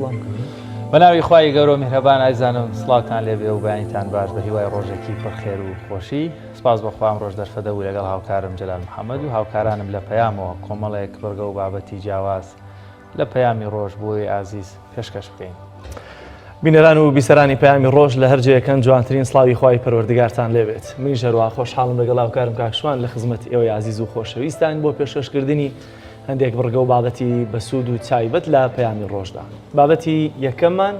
سڵام بەناوی خوای گەورە و میهرەبان ئایزانم سڵاوتان لێبێ و بەیانیتان باش بە هیوای ڕۆژێکی پڕخێر و خۆشی. سپاس بەخوام ڕۆژ دەرفەدە و لەگەڵ هاوکارم جەلال محەممەد و هاوکارانم لە پەیامەوە کۆمەڵێک بەرگە و بابەتی جیاواز لە پەیامی ڕۆژ بۆی ئازیز پێشکەش بکەین. بینەران و بیسەرانی پەیامی ڕۆژ لە هەرجەیەکەن جوانترین سڵاوی خوای پەروەردگارتان لێبێت. من ژەروا خۆشحاڵم لەگەڵ هاوکارم کاکشوان لە خزمەت ئێوەی عزیز و خۆشەویستان بۆ پێشکەشکردنی هەندێک بڕگە و بابەتی بەسوود و تایبەت لە پەیامی ڕۆژدا. بابەتی یەکەممان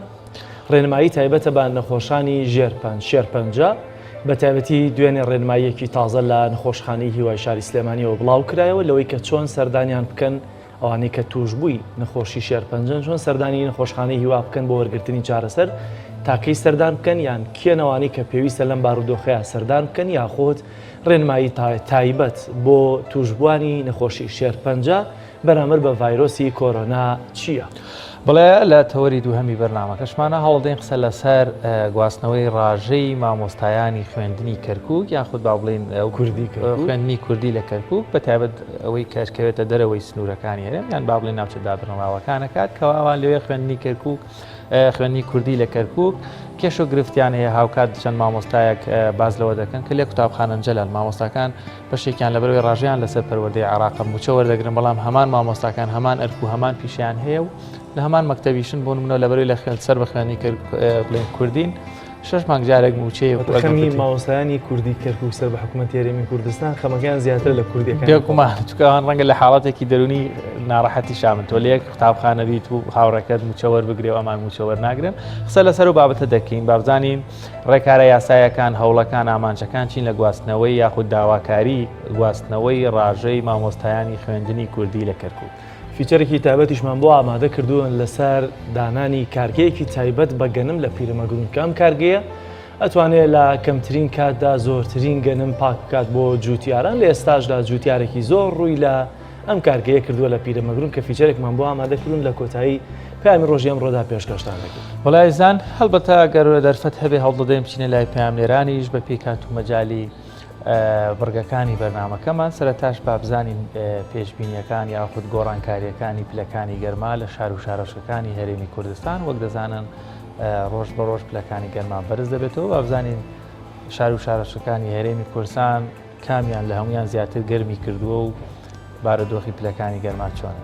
ڕێنمایی تایبەتە بە نەخۆشانی شێرپەنجە، بە تایبەتی دوێنێ ڕێنماییەکی تازە لە نەخۆشخانەی هیوای شاری سلێمانیەوە بڵاو کرایەوە لەوەی کە چۆن سەردانیان بکەن ئەوانەی کە توشبووی نەخۆشی شێرپەنجەن، چۆن سەردانی نەخۆشخانەی هیوا بکەن بۆ وەرگرتنی چارەسەر، تاکەی سەردان بکەن یان کێنەوانی کە پێویستە لەم بارودۆخەیە سەردان بکەن، یاخۆت ڕێنمایی تایبەت بۆ توشبوانی نەخۆشی شێرپەنجە بەرامبەر بە ڤایرۆسی کۆرۆنا چییە؟ بڵێ لە تەوەری دووهەمی بەرنامەکەشمانە هەوڵدەین قسە لەسەر گواستنەوەی ڕاژەی مامۆستایانی خوێندنی کەرکووک یاخود با بڵین خوێندنی کوردی لە کەرکووک بە تایبەت ئەوەی کەشکەوێتە دەرەوەی سنوورەکانی هەرێم یان با بڵین ناوچە دابڕنراوەکانەکات کەواوان لەوێ خوێندنی کەرکووک خوێندنی کوردی لە کەرکووک کێش و گرفتیان هەیە. هاوکات چەند مامۆستایەک باز لەوە دەکەن کە لێ قوتابخانە جەلال مامۆستاکان بەشێکیان لەبەرەوەی ڕاژەیان لەسەر پەروەردەی عێراقە موچە وەردەگرن، بەڵام هەمان مامۆستاکان هەمان ئەرک و هەمان پیشیان هەیە و لە هەمان مەکتەبیشن بۆ نمونە لەبەرەوەی لە سەر بە خوێندنی بڵێن کوردین 6 مانگ جارێک موچەیە خەمی مامۆستایانی کوردی کەرکووک سەر بە حکوومەتی هەرێمی کوردستان خەمەکان زیاتر لە کوردیەکان پێکومان چکەوان ڕەنگە لە حاڵەتێکی دەرونی ناڕەحەتی شامن تۆ لەیەک قوتابخانە بیت و هاوڕێکەت موچە وەربگرێ و ئەمان موچە وەرناگرن. قسە لەسەر و بابەتە دەکەین بابزانین ڕێکارە یاسایەکان هەوڵەکان ئامانجەکان چین لە گواستنەوەی یاخود داواکاری گواستنەوەی ڕاژەی مامۆستایانی خوێندنی کوردی لە کەرکووک. فیچەرێکی تایبەتیشمان بۆ ئامادە کردوون لەسەر دانانی کارگەیەکی تایبەت بە گەنم لە پیرەمەگرونکەم کارگەیە ئەتوانێت لە کەمترین کاتدا زۆرترین گەنم پاک بکات بۆ جوتیاران. لە ئێستاشدا جوتیارێکی زۆر ڕووی لە ئەم کارگەیە کردووە لە پیرەمەگرون کە فیچەرێکمان بۆ ئامادەکردون لە کۆتایی پەیامی ڕۆژی ئەمڕۆدا پێشکەشتان دەکەین. وەلایزان هەڵبەتە گەورە دەرفەت هەبێ هەوڵدەدەین بچینە لای پەیامنێرانیش بە پێی کات و مەجالی بڕگەکانی بەرنامەکەمان. سەرەتاش بابزانین پێشبینیەکان یاخود گۆڕانکاریەکانی پلەکانی گەرما لە شار و شارەشەکانی هەرێمی کوردستان وەک دەزانن ڕۆژ بە ڕۆژ پلەکانی گەرما بەرز دەبێتەوە. بابزانین شار و شارەشەکانی هەرێمی کوردستان کامیان لە هەمویان زیاتر گەرمی کردووە و بارودۆخی پلەکانی گەرما چۆنە.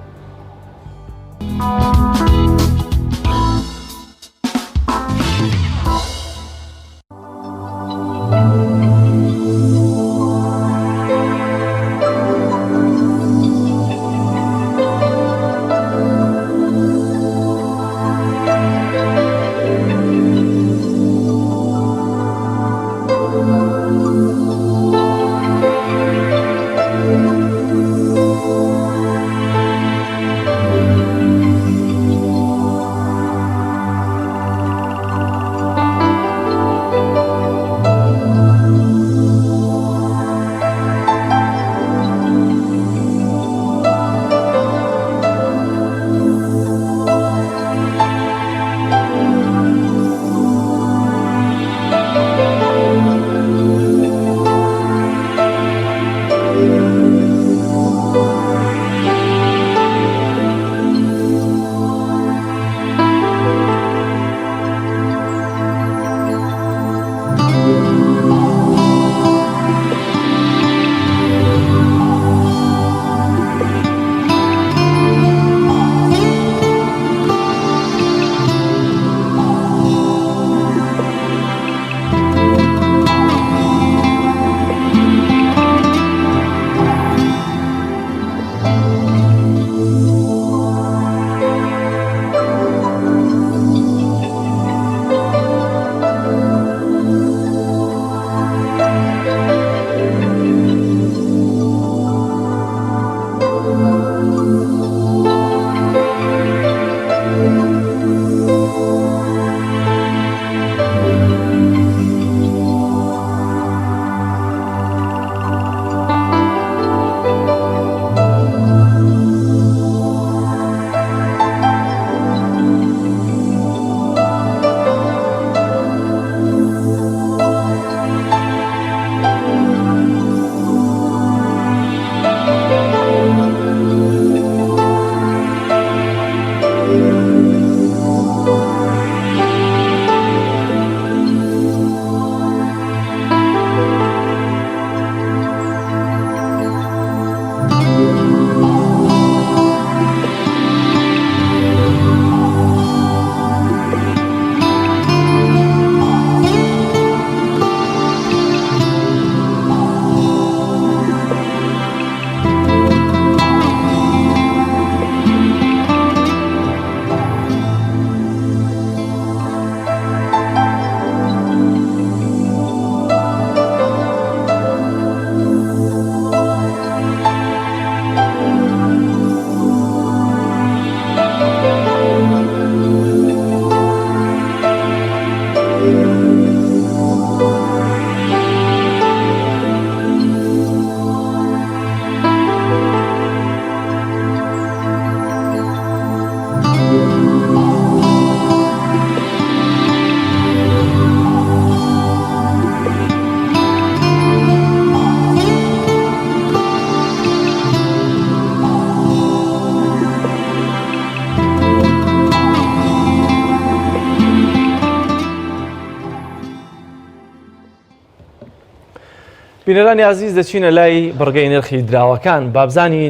بینەرانی عزیز دەچینە لای بڕگەی نرخی دراوەکان بابزانی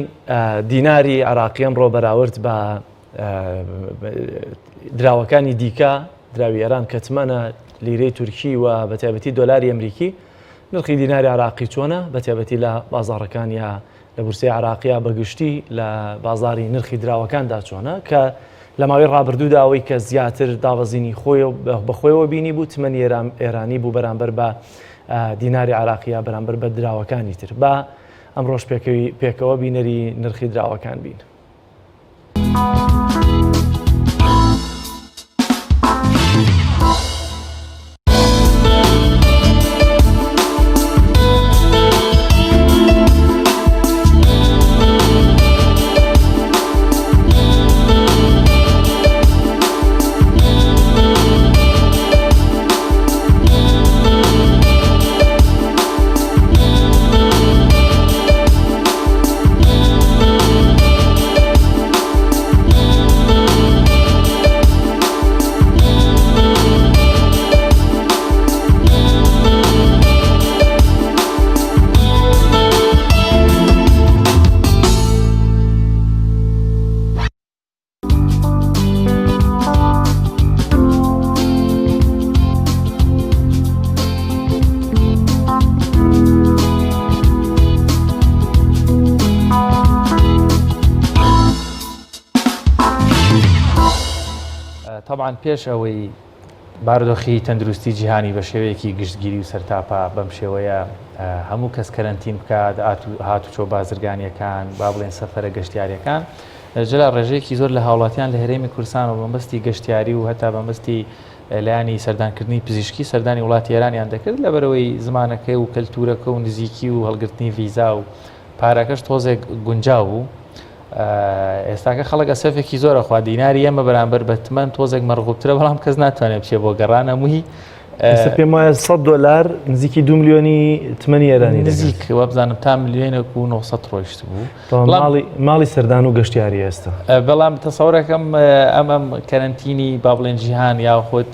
دیناری عراقی ئەمڕۆ بەراورد بە دراوەکانی دیکە دراوی ئێران کە تمەنە لیرەی تورکی و بەتایبەتی دۆلاری ئەمریکی نرخی دیناری عراقی چۆنە بەتایبەتی لە بازاڕەکان یا لە بورسەی عراقیە بەگشتی لە بازاری نرخی دراوەکاندا چۆنە کە لە ماوەی ڕابردوودا ئەوەی کە زیاتر داوەزینی خۆی بەخۆیەوە بینی بوو تمەنی ئێرانی بوو بەرامبەر بە دیناری عراقیە بەرامبەر بە دراوەکانی تر بە ئەمڕۆژ پێکەوە بینەری نرخی دراوەکان بین. طبعاً پێش ئەوەی بارودۆخی تەندروستی جیهانی بە شێوەیەکی گشتگیری و سەرتاپا بەم شێوەیە هەموو کەس کەرەنتین بکات هاتوچۆ بازرگانیەکان با بڵێن سەفەرە گەشتیاریەکان جەلا ڕێژەیەکی زۆر لە هاوڵاتیان لە هەرێمی کوردستان و بەمبەستی گەشتیاری و هەتا بەمبەستی لایانی سەردانکردنی پزیشکی سەردانی وڵاتی ئێرانیان دەکرد لەبەرەوەی زمانەکەی و کەلتورەکە و نزیکی و هەڵگرتنی ڤیزا و پارەکەش تۆزێک گونجاو بوو. ئێستاکە خەڵک ئەسەفێکی زۆرە خوا دیناری ئێمە بەرامبەر بە تمەن تۆزێک مەڕغوبترە بەڵام کەس ناتوانێت بچێ بۆ گەڕانە موهی پێم وایە $100 نزیکی 2 ملیۆنی تمەنی ئێرانی نزیک وەبزانم تا ملیۆنێک و 900 ڕۆیشت بوو ماڵی سەردان و گەشتیاری ئێستا بەڵام تەسەوڕەکەم ئەمەم کەرەنتینی با بڵێن جیهان یاخود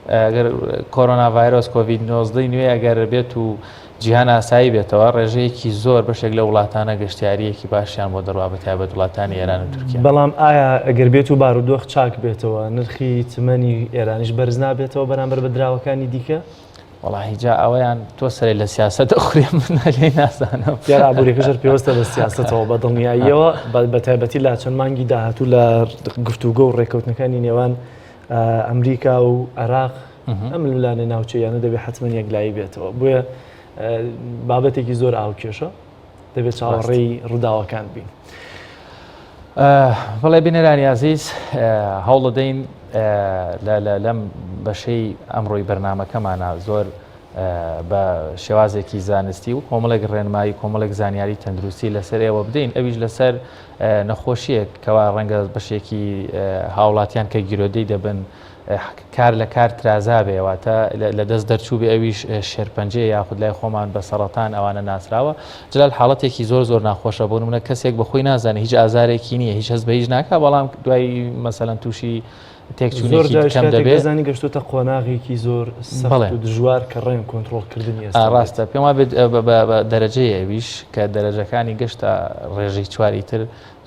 ئەگەر کۆرۆنا ڤایرۆس کۆڤید 19 نوێ ئەگەر بێت و جیهان ئاسایی بێتەوە ڕێژەیەکی زۆر بەشێک لە وڵاتانە گەشتیاریەکی باشیان بۆ دەڕوا بەتایبەت وڵاتانی ئێران و تورکیا. بەڵام ئایا ئەگەر بێت و بارودۆخ چاک بێتەوە نرخی تمەنی ئێرانیش بەرز نابێتەوە بەرامبەر بە دراوەکانی دیکە؟ وەڵاهی جا ئەوەیان تۆ سەرێ لە سیاسەت ئەخورێ من لێ نازانم یارابووریەکەشر پێوەستە بە سیاسەتەوە بە دڵنیاییەوە بەتایبەتی لا چەند مانگی داهاتوو لە گفتوگە و ڕێکەوتنەکانی نێوان ئەمریکا و عێراق ئەم لەلانە ناوچەیانە دەبێت حتمەن یەکلایی بێتەوە بۆیە بابەتێکی زۆر ئاوکێشە دەبێت چاوەڕێی ڕووداوەکان بین. بەڵێ بینەرانی عزیز هەوڵ دەدەین لەم بەشەی ئەمڕۆی بەرنامەکەمانە زۆر بە شێوازێکی زانستی و کۆمەڵێک ڕێنمایی کۆمەڵێک زانیاری تەندروستی لەسەر ئێوە بدەین ئەویش لەسەر نەخۆشیەک کەوا ڕەنگە بەشێکی هاوڵاتیان کە گیرۆدەی دەبن کار لە کار ترازا بێواتە لە دەست دەرچوو بێ ئەویش شێرپەنجێ یاخود لای خۆمان بە سەرەتان ئەوانە ناسراوە جلال حاڵەتێکی زۆر ناخۆشە بۆ نمونە کەسێک بەخۆی نازانێت هیچ ئازارێکی نییە هیچ هەست بە هیچ ناکە بەڵام دوای مەسەلەن تووشی تێکچوونێکی کەم دەبێت زانی گەشتوتە قۆناغێکی زۆر سەخت و دژوار کە ڕێن کۆنتڕۆڵکردنی ڕاستە پێم وایە بە دەرەجەی ئەویش کە دەرەجەکانی گەشتە ڕێژەی چواری تر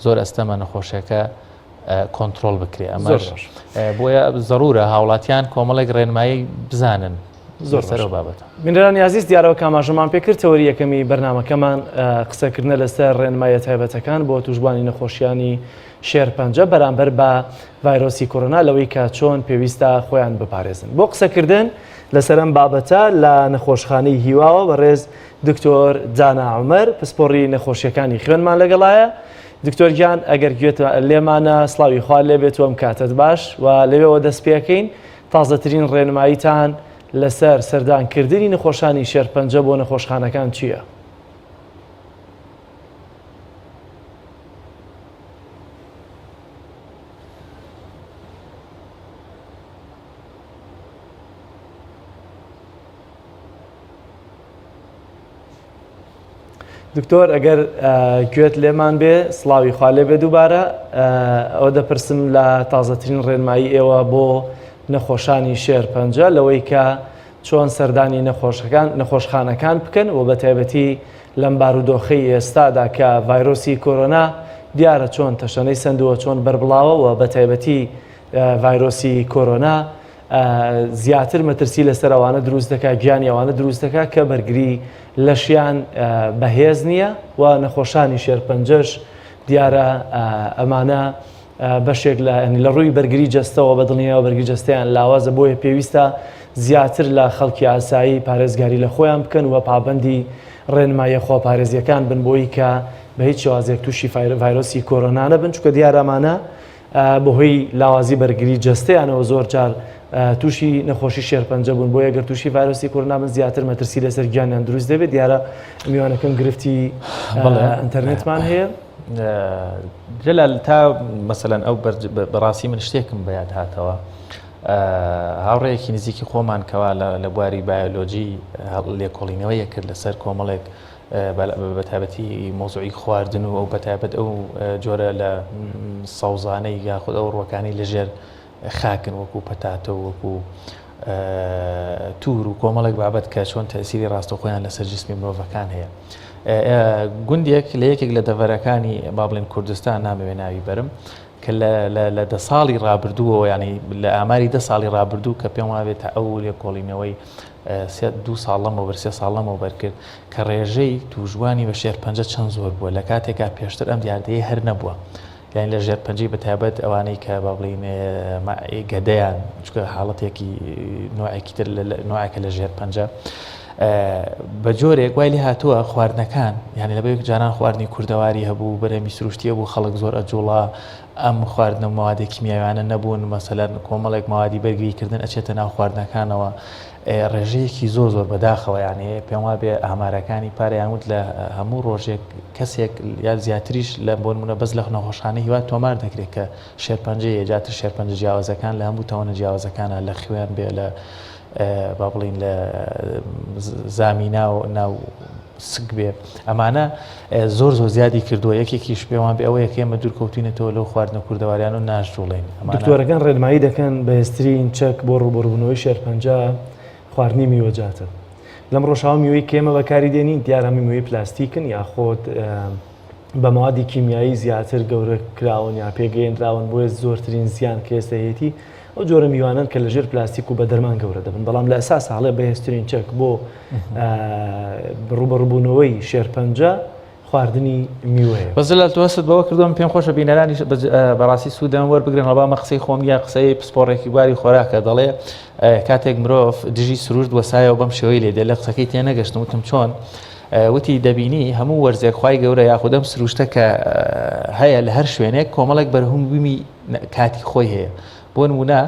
زۆر ئەستەمە نەخۆشیەکە کۆنتڕۆڵ بکرێ ئەمەش بۆیە زەڕورە هاوڵاتیان کۆمەڵێک ڕێنمایی بزانن زۆر سەرەوە بابەتە. بینەرانی عزیز دیارەوە کاماژەمان پێکرد تەوەری یەکەمی بەرنامەکەمان قسەکردنە لەسەر ڕێنمایە تایبەتەکان بۆ توشبوانی نەخۆشیانی شێرپەنجە بەرامبەر بە ڤایرۆسی کۆرۆنا لەوەی کە چۆن پێویستە خۆیان بپارێزن. بۆ قسەکردن لەسەر ئەم بابەتە لە نەخۆشخانەی هیواوە بەڕێز دکتۆر جانا عومەر پسپۆڕی نەخۆشیەکانی خوێنمان لەگەڵایە. دکتۆر گیان ئەگەر گوێت لێمانە سڵاوی خوا لێبێت وەم کاتت باش و لەوێەوە دەست پێکەین تازەترین ڕێنماییتان لەسەر سەردانکردنی نەخۆشانی شێرپەنجە بۆ نەخۆشخانەکان چییە؟ دکتۆر ئەگەر گوێت لێمان بێ سڵاوی خوا لێ بێ دووبارە ئەوە دەپرسم لە تازەترین ڕێنمایی ئێوە بۆ نەخۆشانی شێرپەنجە لەوەی کە چۆن سەردانی نەخۆشخانەکان بکەن و بە تایبەتی لەم بارودۆخەی ئێستادا کە ڤایرۆسی کۆرۆنا دیارە چۆن تەشەنەی سندووە چۆن بەربڵاوە و بە تایبەتی ڤایرۆسی کۆرۆنا زیاتر مەترسی لەسەر ئەوانە دروست دەکات گیانی ئەوانە دروست دەکات کە بەرگری لەشیان بەهێز نییە و نەخۆشانی شێرپەنجەش دیارە ئەمانە بەشێک لە ڕووی بەرگری جەستەوە بەدڵنیەوە بەرگری جەستیان لاوازە بۆیە پێویستە زیاتر لە خەڵکی ئاسایی پارێزگاری لە خۆیان بکەن و پابەندی ڕێنمایە خۆپارێزیەکان بن بۆی کە بە هیچ شێوازێک تووشی ڤایرۆسی کۆرۆنا نەبن چونکە دیارەمانە بەهۆی لاوازی بەرگری جەستەیانەوە زۆر جار تووشی نەخۆشی شێرپەنجە بوون بۆ ئەگەر تووشی ڤایرۆسی کۆرۆنا بن زیاتر مەترسی لەسەر گیانیان دروست دەبێت دیارە میوانەکەم گرفتی ئینتەرنێتمان هەیە جەلال تا مەسەلەن ئەو بەڕاستی من شتێکم بەیاد هاتەوە هاوڕێیەکی نزیکی خۆمان کەوا لە بواری بایۆلۆجی لێکۆڵینەوەیە کرد لەسەر کۆمەڵێک بەتابەتی مۆزوعی خواردن و ئەو بەتابەت ئەو جۆرە لە سەوزانەی یاخود ئەو ڕوەکانی لەژێر خاکن وەکو پەتاتە و وەکو توور و کۆمەڵێک بابەت کە چۆن تەسیری ڕاستەوخۆیان لەسەر جسمی مرۆڤەکان هەیە گوندێک لە یەکێک لە دەڤەرەکانی با بڵێن کوردستان نامەوێ ناوی بەرم کە لە 10 ساڵی ڕابردووەوە ینی لە ئاماری 10 ساڵی ڕابردوو کە پێم وابێت ئەو لێکۆڵینەوەی 2 ساڵ لەمەوە 3 ساڵ لەمەوە بەرکرد کە ڕێژەی تووژوانی بە شێرپەنجە چەند زۆر بووە لە کاتێکا پێشتر ئەم دیاردەیە هەر نەبووە یعنی لە ژێرپەنجەی بەتایبەت ئەوانەی کە با بڵین گەدەیان چکە حاڵەتێکی نوعێکی تر نوعێکە لە ژێرپەنجە بە جۆرێک وای لێ هاتووە خواردنەکان یعنی لەبەیەک جاران خواردنی کوردەواری هەبوو بەرەمی سروشتیە بوو خەڵک زۆر ئەجوڵا ئەم خواردنە موادی کیمیاویانە نەبوون مەسەلەن کۆمەڵێک موادی بەرگریکردن ئەچێتە ناو خواردنەکانەوە ڕێژەیەکی زۆر بەداخەوە یانێ پێم وابێ ئامارەکانی پارەیان وت لە هەموو ڕۆژێک کەسێک یا زیاتریش لە بۆ نمونە بەس لە نەخۆشخانەی هیوات تۆمار دەکرێت کە شێرپەنجەیە جاتر شێرپەنجە جیاوازەکان لە هەموو تەوەنە جیاوازەکانە لە خوێن بێ لە با بڵین لە زامینە و ناو سک بێ ئەمانە زۆر زیادی کردووە یەکێکیش پێوان بێ ئەوەیە کە ئێمە دوورکەوتینێتەوە لەو خواردنە کوردەواریان و ناشجوڵین دکتۆرەکان ڕێنمایی دەکەن بەهێزترین چەک بۆ ڕووبەڕبوونەوەی شێرپەنجە خواردنی میوەجاتە لەم ڕۆژاو میوەی کێمە بەکاری دێنین دیارە میوەی پلاستیکن یاخۆت بە موادی کیمیایی زیاتر گەورە کراون یا پێگەیەنراون بۆیە زۆرترین زیان کە ئێستا هەیەی ئەو جۆرە میوانن کە لەژێر پلاستیک و بە دەرمان گەورە دەبن بەڵام لە ئەساس هەڵێ بەهێزترین چەک بۆ ڕوبەڕبوونەوەی شێرپەنجە خواردنی میوەیە بەزلات وەست بەوە کردوم پێم خۆشە بینەرانی بەڕاستی سوودەم وەربگرن هەڵبامە قسەی خۆم یا قسەی پسپۆڕێکی باری خۆراکە دەڵێ کاتێک مرۆڤ دژی سروشت وەسایەوە بەم شێوەی لێدێ لە قسەکەی تێنەگەشتم وتم چۆن وتی دەبینی هەموو وەرزێک خوای گەورە یاخودەم سروشتە کە هەیە لە هەر شوێنێک کۆمەڵێک بەرهەمبوومی کاتی خۆی هەیە بۆ نمونە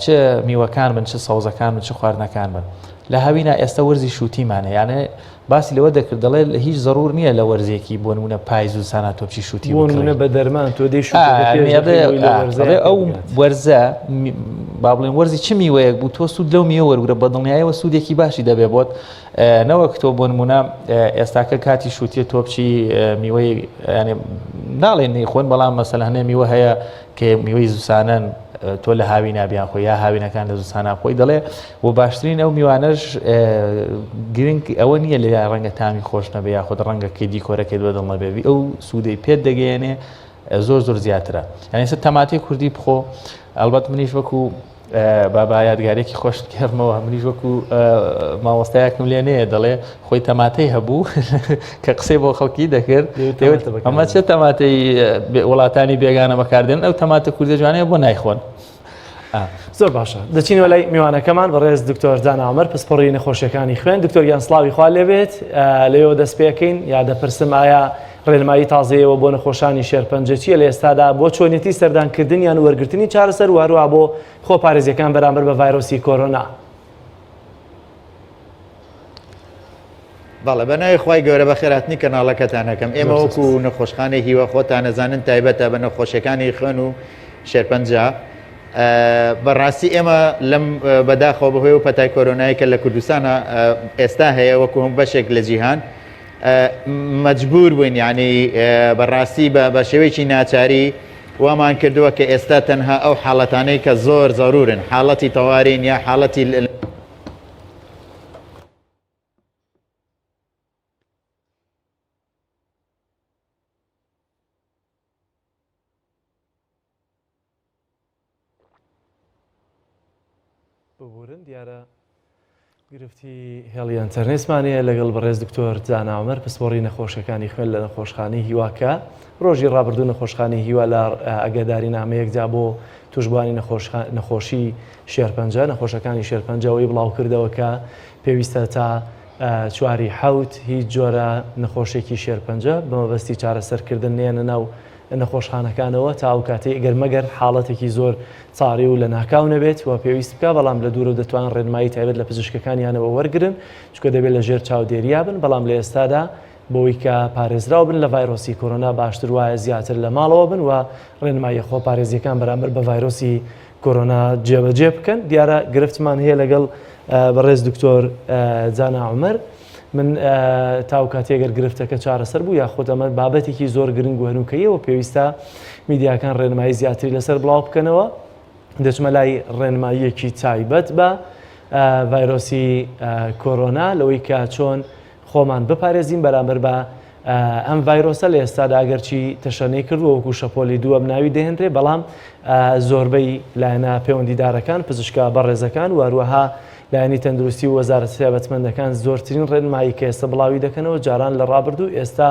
چ میوەکان بن چ سەوزەکان بن چ خواردنەکان بن لە هاوینە ئێستا وەرزی شوتیمانە یانە باسی لەوە دەکرد دەڵێ هیچ ضرور نییە لە وەرزێکی بۆ نمونە پایز و ساناتۆپچی شوتی بۆ نمونە بە دەرمان تۆ دەی ئەو وەرزە با بڵێن وەرزی چ میوەیەک بوو تۆ سوود لەو میوە وەرگرە بە دڵنیاییەوە سوودێکی باشی دەبێ بۆت نەوەک تۆ بۆ نمونە ئێستاکە کاتی شوتیە تۆپچی میوەی ینی ناڵێن نەیخۆن بەڵام مەسەلە هەنێ میوە هەیە کە میوەی زوسانن تۆ لە هاوی نابیان خۆی یا هاوینەکان لە زوسانە خۆی دەڵێ و باشترین ئەو میوانەش گرنگ ئەوە نییە لە ڕەنگە تامی خۆش نەبێ یاخود ڕەنگەکەی دیکۆرەکەی دووە دڵ نەبێوی ئەو سوودەی پێت دەگەیەنێ زۆر زیاترە یعنی سە تەماتی کوردی بخۆ ئەلبەت منیش وەکو بابا یادگارێکی خۆش کردمەوە منیش وەکو مامۆستایەکم لێنەیە دەڵێ خۆی تەماتەی هەبوو کە قسەی بۆ خەڵکی دەکرد ئەمە چێت تەماتەی وڵاتانی بێگانە بەکاردێن ئەو تەماتە کوردی جوانەیە بۆ نایخۆن زۆر باشە دەچینەوە لای میوانەکەمان بەڕێز دکتۆر دانا عومەر پسپۆڕی نەخۆشیەکانی خوێن دکتۆریان سڵاوی خوا لێبێت لەوێ دەست پێکەین یا دەپرسم ئایا ڕێنمایی تازەیەوە بۆ نەخۆشانی شێرپەنجە چیە لە ئێستادا بۆ چۆنیەتی سەردانکردن یان وەرگرتنی چارەسەر وهروە بۆ خۆپارێزیەکان بەرامبەر بە ڤایرۆسی کۆرۆنا بەڵێ بەناوی خوای گەورە بە خێراتنی کەناڵەکەتانەکەم ئێمە وەکو نەخۆشخانەی هیوە خۆتان نەزانن تایبەتە بە نەخۆشیەکانی خوێن و شێرپەنجە بەڕاستی ئێمە لەم بەداخەوە بەهۆی و پەتای کۆرۆنایی کە لە کوردستانە ئێستا هەیە وەکو هەم بەشێک لە جیهان مەجبور بووین یعنی بەڕاستی بە شێوەیەکی ناچاری وامان کردووە کە ئێستا تەنها ئەو حاڵەتانەی کە زۆر زەرورن حاڵەتی تەوارین یا حاڵەتی ببورن دیارە گرفتی هێڵی ئەنتەرنێسمانەیە لەگەڵ بەڕێز دکتۆر جانا عومەر پسپۆڕی نەخۆشەکانی خوێن لە نەخۆشخانەی هیواکە ڕۆژی ڕابردوو نەخۆشخانەی هیوا لە ئەگەداری نامەیەکجا بۆ توشبوانی نەخۆشی شێرپەنجە نەخۆشەکانی شێرپەنجەوەی بڵاو کردەوە کە پێویستە تا 4 حەوت هیچ جۆرە نەخۆشێکی شێرپەنجە بەمەبەستی چارەسەرکردن نێنە ناو نەخۆشخانەکانەوە تا ئەو کاتەی ئەگەر مەگەر حاڵەتێکی زۆر چاڕی و لە ناکاو نەبێت و پێویست بکە بەڵام لە دوورە دەتوان ڕێنمایی تایبەت لە پزیشکەکانیانەوە وەرگرن چکە دەبێت لە ژێر چاودێریا بن بەڵام لە ئێستادا بۆی کە پارێزراو بن لە ڤایرۆسی کۆرۆنا باشتر وایە زیاتر لە ماڵەوە بن و ڕێنمایی خۆپارێزیەکان بەرامبەر بە ڤایرۆسی کۆرۆنا جێبەجێ بکەن دیارە گرفتمان هەیە لەگەڵ بەڕێز دکتۆر جانا عومەر من تاو کاتێگەر گرفتەکە چارەسەر بوو یاخۆت ئەمە بابەتێکی زۆر گرنگ و هەنووکەیەوە پێویستە میدیاکان ڕێنمایی زیاتری لەسەر بڵاو بکەنەوە دەچمە لای ڕێنماییەکی تایبەت بە ڤایرۆسی کۆرۆنا لەوەی کە چۆن خۆمان بپارێزین بەرامبەر بە ئەم ڤایرۆسە لە ئێستادا ئەگەرچی تەشەنەی کردووە وەکو شەپۆلی دووەم ناوی دەهێنرێ بەڵام زۆربەی لایەنە پەیوەندیدارەکان پزیشکە بەڕێزەکان و هەروەها لایەنی تەندروستی و وەزارەتی تایبەتمەندەکان زۆرترین ڕێنمایی کە ئێستا بڵاوی دەکەنەوە جاران لە ڕابردوو ئێستا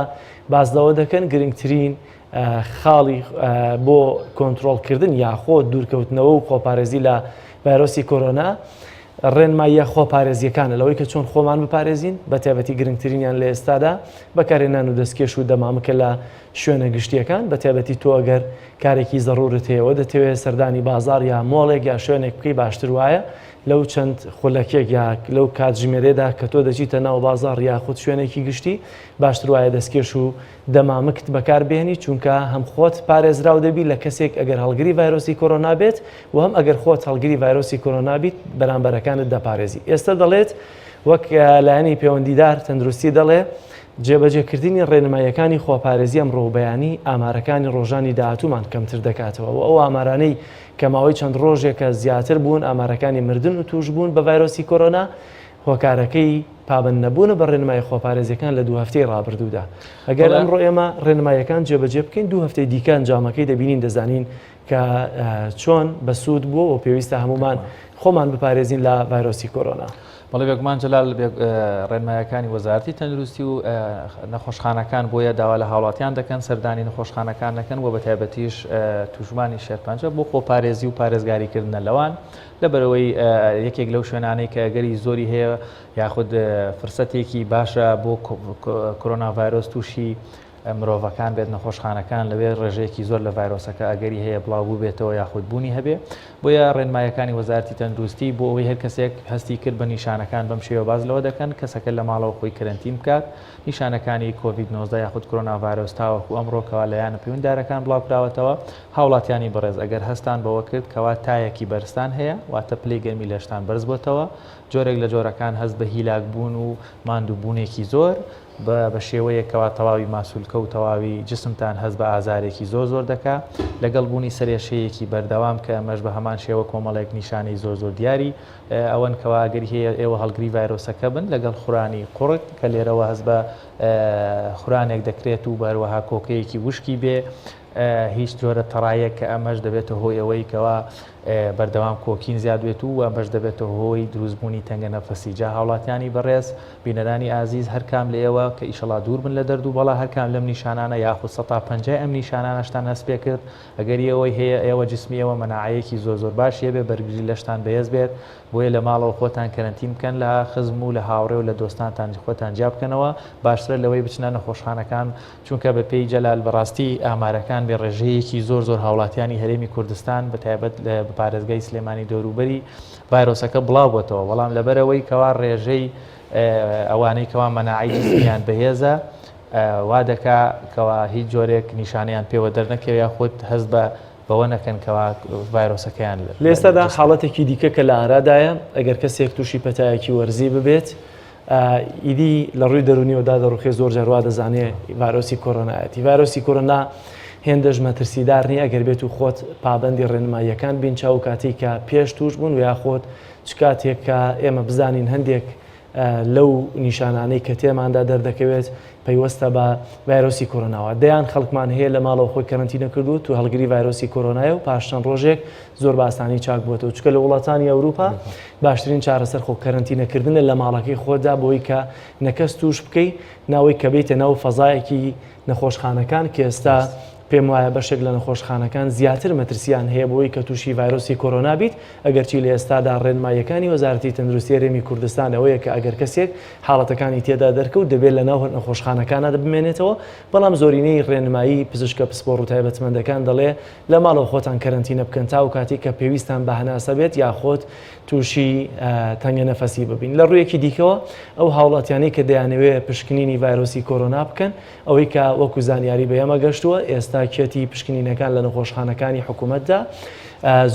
بازدەوە دەکەن گرنگترین خاڵی بۆ کۆنتترۆلکردن یاخۆ دوورکەوتنەوە و خۆپارێزی لە ڤایرۆسی کۆرۆنا ڕێنماییە خۆپارێزیەکانە لەوەی کە چۆن خۆمان بپارێزین بە تایبەتی گرنگترینیان لە ئێستادا بەکارێنان و دەستکێش و دەمامکە لە شوێنە گشتیەکان بە تایبەتی تۆ ئەگەر کارێکی زەڕورت هەیەەوە دەتەوێت سەردانی بازار یا مۆڵێک یا شوێنێک بکەی باشتر وایە لەو چەند خولەکێک یا لەو کاتژمێرێدا کە تۆ دەچیتە ناو بازار یاخود شوێنێکی گشتی باشتر وایە دەستکێش و دەمامکت بەکاربێنی چونکە هەم خۆت پارێزراو دەبی لە کەسێک ئەگەر هەڵگری ڤایرۆسی کۆرۆنا بێت و هەم ئەگەر خۆت هەڵگری ڤایرۆسی کۆرۆنا بیت بەرامبەرەکانت دەپارێزی ئێستا دەڵێت وەک لایەنی پەیوەندیدار تەندروستی دەڵێ جێبەجێکردنی ڕێنماییەکانی خۆپارێزی ئەم ڕۆبەیانی ئامارەکانی ڕۆژانی داهاتوومان کەمتر دەکاتەوە و ئەو ئامارانەی کە ماوەی چەند ڕۆژێکە زیاتر بوون ئامارەکانی مردن و توش بوون بە ڤایرۆسی کۆرۆنا هۆکارەکەی پابند نەبوونە بە ڕێنمایی خۆپارێزیەکان لە 2 هەفتەی ڕابردوودا ئەگەر ئەمڕۆ ئێمە ڕێنماییەکان جێبەجێ بکەین 2 هەفتەی دیکە ئەنجامەکەی دەبینین دەزانین کە چۆن بەسوود بووە و پێویستە هەمومان خۆمان بپارێزین لە ڤایرۆسی کۆرۆنا. بەڵێ بێگومان جەلال ڕێنماییەکانی وەزارەتی تەندروستی و نەخۆشخانەکان بۆیە داوا لە هاوڵاتیان دەکەن سەردانی نەخۆشخانەکان دەکەن و بە تایبەتیش توشمانی شێرپەنجە بۆ خۆپارێزی و پارێزگاریکردنە لەوان لەبەرەوەی یەکێک لەو شوێنانەی کە گەری زۆری هەیە یاخود فرسەتێکی باشە بۆ کۆرۆنا ڤایرۆس تووشی مرۆڤەکان بێت نەخۆشخانەکان لەوێ ڕێژەیەکی زۆر لە ڤایرۆسەکە ئەگەری هەیە بڵاوبوو بێتەوە یاخود بوونی هەبێ بۆیە ڕێنماییەکانی وەزارەتی تەندروستی بۆ ئەوەی هەر کەسێک هەستی کرد بە نیشانەکان بەم شێوە باز لەوە دەکەن کەسەکە لە ماڵەوە خۆی کەرەنتین بکات نیشانەکانی کۆڤید-19 یاخود کۆرۆنا ڤایرۆس تاوەکو ئەمڕۆکەوە لایەنە پەیوەندیدارەکان بڵاوکراوەتەوە هاوڵاتیانی بەڕێز ئەگەر هەستان بەوە کرد کەوا تایەکی بەرزتان هەیە واتە پلەی گەرمی لە شتان بەرز بۆتەوە جۆرێک لە جۆرەکان هەست بە هیلاک بوون و ماندووبوونێکی زۆر بە شێوەیەکەوە تەواوی ماسوولکە و تەواوی جسمتان هەست بە ئازارێکی زۆر دەکا لەگەڵ بوونی سەرێشەیەکی بەردەوام کە ئەمەش بە هەمان شێوە کۆمەڵێک نیشانەی زۆر دیاری ئەوەن کەوا گەری هەیە ئێوە هەڵگری ڤایرۆسەکە بن لەگەڵ خوڕانی قوڕک کە لێرەوە هەست بە خورانێک دەکرێت و بەروەها کۆکەیەکی وشکی بێ هیچ جۆرە تەڕایەک کە ئەمەش دەبێتە هۆی ئەوەی کەوا بەردەوام کۆکین زیاد بێت و ئەمەش دەبێتە هۆی دروستبوونی تەنگە نەفەسی جا هاوڵاتیانی بەڕێز بینەرانی ئازیز هەر کام لە ئێوە کە ئیشەڵا دوور بن لە دەرد و بەڵا هەر کام لەم نیشانانە یاخود 150 ئەم نیشانانەشتان هەست پێ کرد ئەگەری ئەوەی هەیە ئێوە جسمی ئێوە مەناعەیەکی زۆر باشیە بێ بەرگری لەشتان بەهێز بێت بۆیە لە ماڵەوە خۆتان کەرەنتین بکەن لە خزم و لە هاوڕێ و لە دۆستانتان خۆتان جیا بکەنەوە باشترە لەوەی بچنە نەخۆشخانەکان چونکە بە پێی جەلال بەڕاستی ئامارەکان بێ ڕێژەیەکی زۆر هاوڵاتیانی هەرێمی کوردستان بە تایبەت لە پارێزگای سلێمانی دەوروبەری ڤایرۆسەکە بڵاو بۆتەوە بەڵام لەبەرەوەی کەوا ڕێژەی ئەوانەی کەوا مەناعی جسمیان بەهێزە وا دەکا کەوا هیچ جۆرێک نیشانیان پێوە دەرنەکەوێت یاخود هەست بەوە نەکەن کەوا ڤایرۆسەکەیان لە ئێستادا حاڵەتێکی دیکە کە لە ئارادایە ئەگەر کەسێک تووشی پەتایەکی وەرزی ببێت ئیدی لە ڕووی دەرونیەوەدا دەڕوخێ زۆر جاروا دەزانێت ڤایرۆسی کۆرۆنایەتی ڤایرۆسی کۆرۆنا هێندەش مەترسیدار نیە ئەگەر بێت و خۆت پابەندی ڕێنماییەکان بین چاو کاتێک کە پێش توش بوون و یاخۆت چ کاتێک کە ئێمە بزانین هەندێک لەو نیشانانەی کە تێماندا دەردەکەوێت پەیوەستە بە ڤایرۆسی کۆرۆناوە. دەیان خەڵکمان هەیە لە ماڵەوە خۆی کەرەنتینە کردو تو هەڵگری ڤایرۆسی کۆرۆنایە و پاش چەند ڕۆژێک زۆر باسانی چاک بووەوە چکە لە وڵاتانی ئەوروپا باشترین چارەسەر خۆ کەرەنتینەکردنە لە ماڵەکەی خۆدا بۆی کە نەکەس توش بکەیت ناوەی کە بێتە ناو فەزایەکی نەخۆشخانەکان کە ئێستا پێم وایە بەشێک لە نەخۆشخانەکان زیاتر مەترسیان هەیە بۆی کە تووشی ڤایرۆسی کۆرۆنا بیت ئەگەرچی لە ئێستادا ڕێنماییەکانی وەزارەتی تەندروستی هەرێمی کوردستان ئەوەیە کە ئەگەر کەسێک حاڵەتەکانی تێدا دەرکەوت دەبێت لە ناو نەخۆشخانەکانە بمێنێتەوە بەڵام زۆرینەی ڕێنمایی پزیشکە پسپۆڕ و تایبەتمەندەکان دەڵێ لە ماڵەوە خۆتان کەرەنتینە بکەن تا و کاتی کە پێویستان بە هەناسە بێت یاخۆت تووشی تەنگە نەفەسی ببین. لە ڕوویەکی دیکەوە ئەو هاوڵاتیانەی کە دەیانەوێت پشکنینی ڤایرۆسی کۆرۆنا بکەن ئەوەی کە وەکو زانیاری بە ئێمە گەشتووە ئێستا کێتی پشکنینەکان لە نەخۆشخانەکانی حکوومەتدا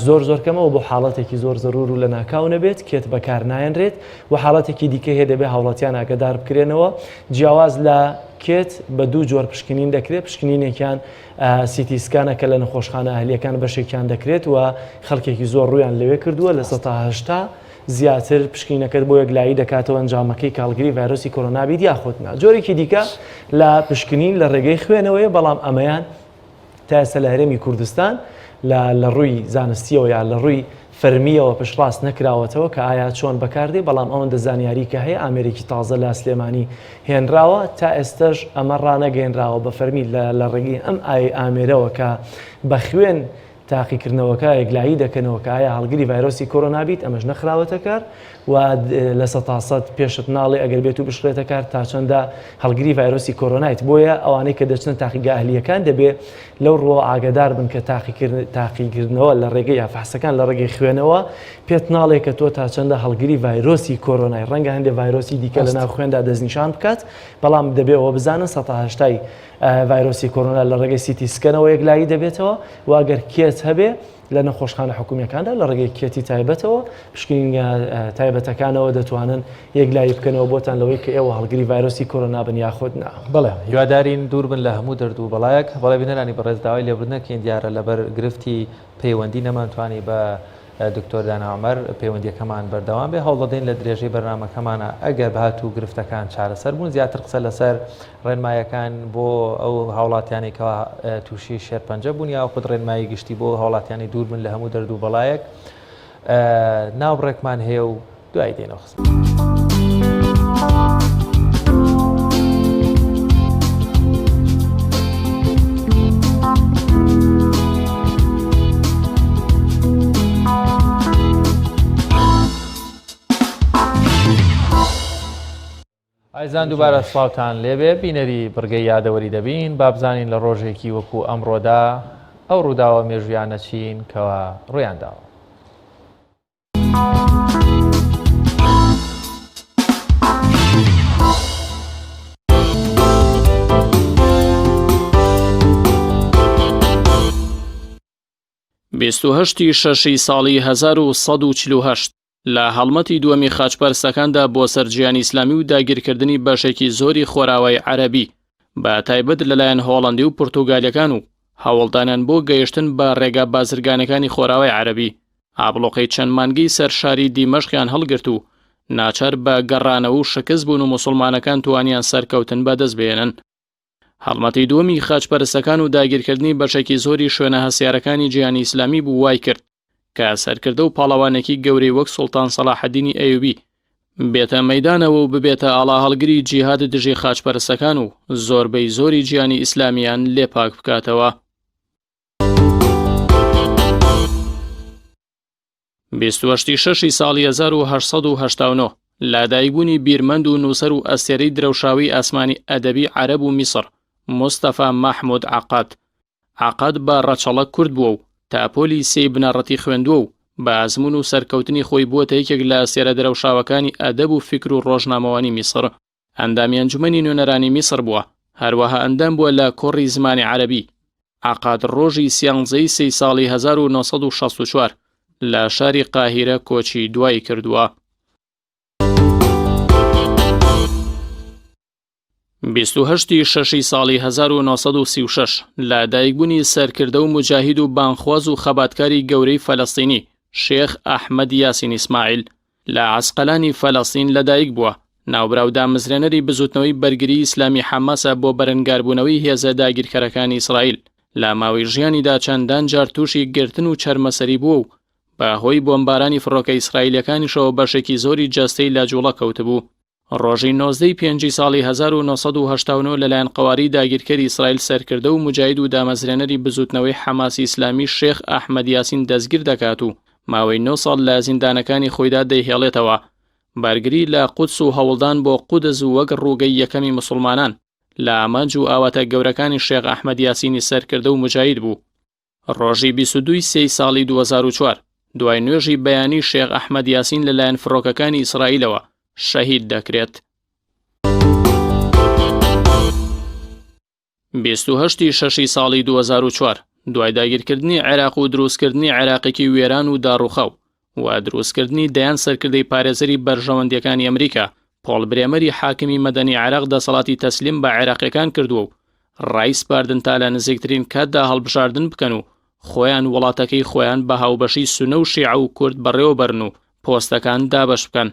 زۆر کەمەوە بۆ حاڵەتێکی زۆر زەرور و لە ناکاو نەبێت کێت بەکار نایەنرێت و حاڵەتێکی دیکە هەیە دەبێت هاوڵاتیان ئاگدار بکرێنەوە جیاواز لە کێت بە دوو جۆر پشکنین دەکرێت پشکنینێکیان سیتیسکانە کە لە نەخۆشخانە ئەهلیەکان بەشێکیان دەکرێت و خەڵکێکی زۆر ڕویان لەوێ کردووە لە 1970 زیاتر پشکینەکەت بۆ یەکلایی دەکاتەوە ئەنجامەکەی کاڵگری ڤایرۆسی کۆرۆنابیت یاخۆتنا. جۆرێکی دیکە لە پشکنین لە ڕێگەی خوێنەوەی بەڵام ئەمەیان تا ئێستا لە هەرێمی کوردستان لە ڕووی زانستیەوە یا لە ڕووی فەرمیەوە پشتڕاست نەکراوەتەوە کە ئایا چۆن بەکاردێ بەڵام ئەوەندە زانیاری کە هەیە ئامێرێکی تازە لە سلێمانی هێنراوە تا ئێستش ئەمە ڕانەگەێنراوە بە فەرمی لە ڕێگەی ئەم ئامێرەوە کە بە خوێن تاقیکردنەوەکە یەکلایی دەکەنەوە کە ئایا هەڵگری ڤایرۆسی کۆرۆنابیت ئەمەش نەخراوەتە کار و لە 100% پێشت ناڵێ ئەگەر بێت و بشڕێتە کار تا چەندە هەڵگری ڤایرۆسی کۆرۆنایت بۆیە ئەوانەی کە دەچنە تاقیگا ئەهلیەکان دەبێت لەو ڕۆ ئاگادار بن کە تاقیکردنەوە لە ڕێگەی یافحسەکان لە ڕێگەی خوێنەوە پێت ناڵێ کە تۆ تا چەندە هەڵگری ڤایرۆسی کۆرۆنای ڕەنگە هەندێک ڤایرۆسی دیکە لە ناو خوێندا دەستنیشان بکات بەڵام دەبێتەوە بزانن 180 ڤایرۆسی کۆرۆنا لە ڕێگەی سیتیسکەنەوە یەکلایی دەبێتەوە و ئەگەر کێت هەبێ لە نەخۆشخانە حکوومیەکاندا لە ڕێگەی کێتی تایبەتەوە پشکنینە تایبەتەکانەوە دەتوانن یەکلایی بکەنەوە بۆتان لەوەی کە ئێوە هەڵگری ڤایرۆسی کۆرۆنا بن یاخۆت نا. بەڵێ هیوادارین دوور بن لە هەموو دەرد و بەڵایەک بەڵێ بینەرانی بەڕێز داوای لێبوردنەکەین دیارە لەبەر گرفتی پەیوەندی نەمانتوانی بە دکتۆر دانا عومەر پەیوەندیەکەمان بەردەوام بێ هەوڵ دەدەین لە درێژەی بەرنامەکەمانە ئەگەر بەهاتوو گرفتەکان چارەسەر بوون زیاتر قسە لەسەر ڕێنمایەکان بۆ ئەو هاوڵاتیانێکەوە تووشی شێرپەنجە بوون یا خود ڕێنمایی گشتی بۆ هاوڵاتیانی دوور بن لە هەموو دەرد و بەڵایەک ناوبڕێکمان هەیە و دوای دێنەوە خزم. ئایزان دووبارە سڵاوتان لێبێ بینەری بڕگەی یادەوەری دەبین با بزانین لە ڕۆژێکی وەکو ئەمڕۆدا ئەو ڕووداوە مێژویانە چین کەوە ڕوویانداوە. بیستوهەشتی شەشی ساڵی 1940 لە هەڵمەتی دووەمی خاچپەرستەکاندا بۆ سەرجیانی ئیسلامی و داگیرکردنی بەشێکی زۆری خۆراوای عەرەبی بە تایبەت لەلایەن هۆڵەندی و پورتوگالیەکان و هەوڵدانیان بۆ گەیشتن بە ڕێگا بازرگانەکانی خۆراوای عەرەبی ئابڵۆقەی چەند مانگی سەرشاری دیمەشقیان هەڵگرت و ناچار بە گەڕانەوە و شکست بوون و موسڵمانەکان توانیان سەرکەوتن بەدەست بێنن. هەڵمەتی دووەمی خاچپەرستەکان و داگیرکردنی بەشێکی زۆری شوێنە هەسیارەکانی جیهانی ئیسلامی بوو وای کرد کە سەرکردە و پاڵەوانێکی گەورەی وەک سوڵتان سەلاحەدینی ئەیوبی بێتە مەیدانەوە و ببێتە ئاڵا هەڵگری جیهاد دژی خاچپەرستەکان و زۆربەی زۆری جیهانی ئیسلامیان لێپاک بکاتەوە. 26 ساڵی 1970 لادایکبوونی بیرمەند و نووسەر و ئەستێرەی درەوشاوی ئاسمانی ئەدەبی عەرەب و میسر مستەفا مەحموود عەقاد بە ڕەچەڵە کورد بووە و تاپۆلی سێی بنەڕەتی خوێندووە و بە ئازمون و سەرکەوتنی خۆی بووەتە یەکێک لە ئەستێرە درەوشاوەکانی ئەدەب و فکر و ڕۆژنامەوانی میسر. ئەندامی ئەنجومەنی نوێنەرانی میسر بووە هەروەها ئەندام بووە لە کۆڕی زمانی عەرەبی. عەقاد ڕۆژی سیانزەی 3 ساڵی 1964 لە شاری قاهیرە کۆچی دوای کردووە. 26 ساڵی 1936 لە دایکبوونی سەرکردە و مجاهید و بانخواز و خەباتکاری گەورەی فەلەستینی شێخ ئەحمەد یاسین ئیسماعیل لە عەسقەلانی فەلەستین لەدایک بووە ناوبراو دامەزرێنەری بزوتنەوەی بەرگری ئیسلامی حەماسە بۆ بەرەنگاربوونەوەی هێزە داگیرکەرەکانی ئیسرائیل لە ماوەی ژیانیدا چەندان جار تووشی گرتن و چەرمەسەری بووە و بەهۆی بۆمبارانی فڕۆکە ئیسرائیلەکانیشەوە بەشێکی زۆری جەستەی لە جوڵە کەوتبوو. ڕۆژی 19 پێنجی ساڵی 1970 لەلایەن قەواری داگیرکەری ئیسرائیل سەرکردە و مجاهید و دامەزرێنەری بزوتنەوەی حەماسی ئیسلامی شێخ ئەحمەد یاسین دەستگیر دەکات و ماوەی 9 ساڵ لە زیندانەکانی خۆیدا دەیهێڵێتەوە. بارگری لە قودس و هەوڵدان بۆ قودس و وەک ڕووگەی یەکەمی مسلمانان لە ئامانج و ئاواتە گەورەکانی شێخ ئەحمەد یاسینی سەرکردە و مجاهید بوو. ڕۆژی 22 سێی ساڵی 2004 دوای نوێژی بەیانی شێخ ئەحمەد یاسین لەلایەن فڕۆکەکانی ئیسرائیلەوە شەهید دەکرێت. 28 شەشی ساڵی 2004 دوای داگیرکردنی عێراق و دروستکردنی عێراقێکی وێران و داڕوخەو و دروستکردنی دەیان سەرکردەی پارێزەری بەرژەوەندیەکانی ئەمریکا پۆڵ برێمەری حاکمی مەدەنی عێراق دەسەڵاتی تەسلیم بە عێراقیەکان کردووە و ڕای سپاردن تا لە نزیکترین کاتدا هەڵبژاردن بکەن و خۆیان وڵاتەکەی خۆیان بە هاوبەشی سونە و شیعە و کورد بەڕێوەبەرن و پۆستەکان دابەش بکەن.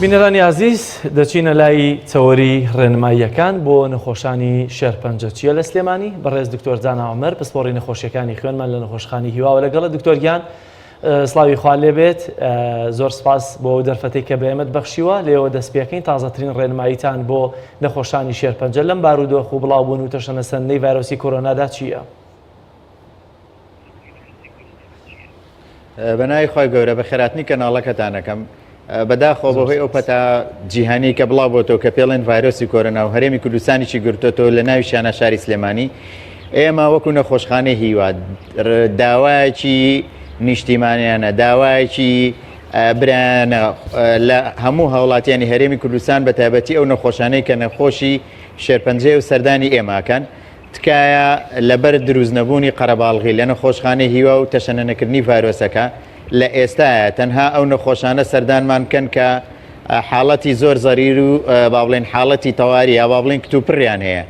بینەرانی عزیز دەچینە لای چەوەری ڕێنماییەکان بۆ نەخۆشانی شێرپەنجە چیە لە سلێمانی بەڕێز دکتۆر جانا عومەر پسپۆڕی نەخۆشیەکانی خوێنمان لە نەخۆشخانی هیواوە لەگەڵە دکتۆرگیان سڵاوی خوا لێبێت زۆر سپاس بۆ دەرفەتەی کە بەێمەت بەخشیوە لێەوە دەست پێکەین تازەترین ڕێنماییتان بۆ نەخۆشانی شێرپەنجە لەم بارودۆخ و بڵاوبوون و تەشەنەسەندەی ڤایرۆسی کۆرۆنادا چییە؟ بەناوی خۆی گەورە بە خێراتنی کەناڵەکەتانەکەم بەداخۆ بەهۆی ئەو پەتا جیهانی کە بڵاو بۆتەوە کە پێڵێن ڤایرۆسی کۆرۆنا و هەرێمی کوردستانیی گرتوۆتەوە لە ناوی شانە شاری سلێمانی ئێمە وەکو نەخۆشخانەی هیوا داوایەکی نیشتیمانیانە داوایەکی برانە لە هەموو هاوڵاتیانی هەرێمی کوردستان بە تایبەتی ئەو نەخۆشانەی کە نەخۆشی شێرپەنجەی و سەردانی ئێماکەن تکایە لەبەر دروستنەبوونی قەرەباڵغی لە نەخۆشخانەی هیوا و تەشەنەنەکردنی ڤایرۆسەکە لە ئێستاە تەنها ئەو نەخۆشانە سەردانمان کەن کە حاڵەتی زۆر زەریر و با بڵێن حاڵەتی تەواری یا با بڵێن کتوپڕیان هەیە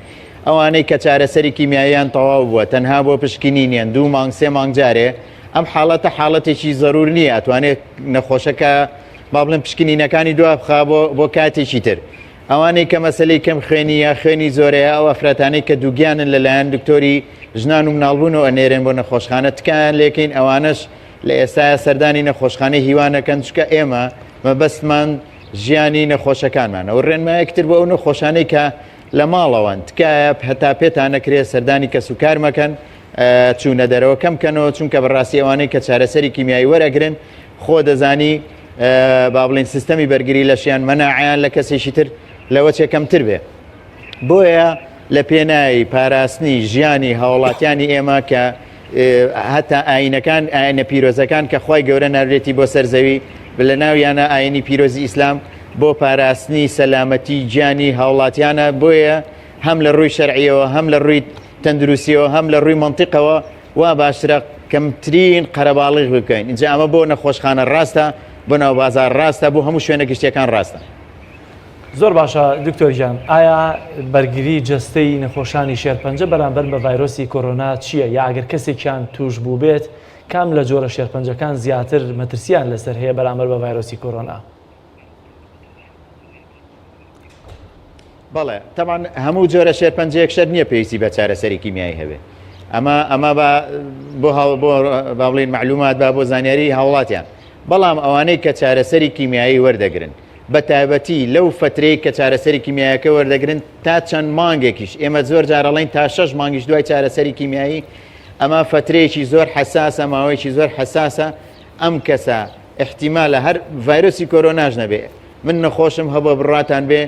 ئەوانەی کە چارەسەری کیمیاییان تەواو بووە تەنها بۆ پشکنینیان 2 مانگ 3 مانگ جارێ ئەم حاڵەتە حاڵەتێکی زەرور نییە ئەتوانێت نەخۆشەکە با بڵێن پشکنینەکانی دوا بخا بۆ کاتێکی تر ئەوانەی کە مەسلەی کەم خوێنی یا خوێنی زۆرەیە ئەو ئەفرەتانەی کە دووگیانن لەلایەن دکتۆری ژنان و مناڵبوونەوە ئەنێرێن بۆ نەخۆشخانە تکایان لێکین ئەوانش لە ئێستا سەردانی نەخۆشخانەی هیوانەکەن چکە ئێمە مەبەستمان ژیانی نەخۆشەکانمانە و ڕێنمایەکتر بۆ ئەو نەخۆشانەی کە لە ماڵەوەن تکایە هەتا پێتان نەکرێت سەردانی کەس و کار مەکەن چوونە دەرەوە کەم کەنەوە چونکە بەڕاستی ئەوانەی کە چارەسەری کیمیایی وەرەگرن خۆ دەزانی با بڵێن سیستەمی بەرگری لەشیان مەناعیان لە کەسێکی تر لەوە چێکەمتر بێ بۆیە لە پێناوی پاراستنی ژیانی هاوڵاتیانی ئێمە کە هەتا ئاینەکان ئاینە پیرۆزەکان کە خی گەورە ناردێتی بۆ سەرزەوی لە ناویانە ئاینی پیرۆزی ئیسلام بۆ پاراستنی سەلامەتی گیانی هاوڵاتیانە بۆیە هەم لە ڕووی شەرعیەوە هەم لە ڕووی تەندروستیەوە هەم لە ڕووی منتیقەوە وا باشترە کەمترین قەرەباڵغ بکەین اینجا ئەمە بۆ نەخۆشخانە ڕاستە بۆ ناو بازار ڕاستە بۆ هەموو شوێنە گشتیەکان ڕاستە. زۆر باشە دکتۆرجان ئایا بەرگری جەستەی نەخۆشانی شێرپەنجە بەرامبەر بە ڤایرۆسی کۆرۆنا چییە یا ئەگەر کەسێکیان توش بوو بێت کام لە جۆرە شێرپەنجەکان زیاتر مەترسیان لەسەر هەیە بەرامبەر بە ڤایرۆسی کۆرۆنا؟ بەڵێ تەمان هەموو جۆرە شێرپەنجەیەک شەر نییە پێویستی بە چارەسەری کیمیایی هەبێ ئەمە بۆ با بڵێن معلومات با بۆ زانیاری هاوڵاتیان بەڵام ئەوانەی کە چارەسەری کیمیایی وەردەگرن بە تایبەتی لەو فترەی کە چارەسەری کیمیایەکە وەردەگرن تا چەند مانگێکیش ئێمە زۆر جارەڵین تا 6 مانگیش دوای چارەسەری کیمیایی ئەمە فترەیەکی زۆر حساسە ماوەیەکی زۆر حساسە ئەم کەسە احتیمالە هەر ڤایرۆسی کۆرۆناژ نەبێ من نەخۆشم هەبە بڕاتان بێ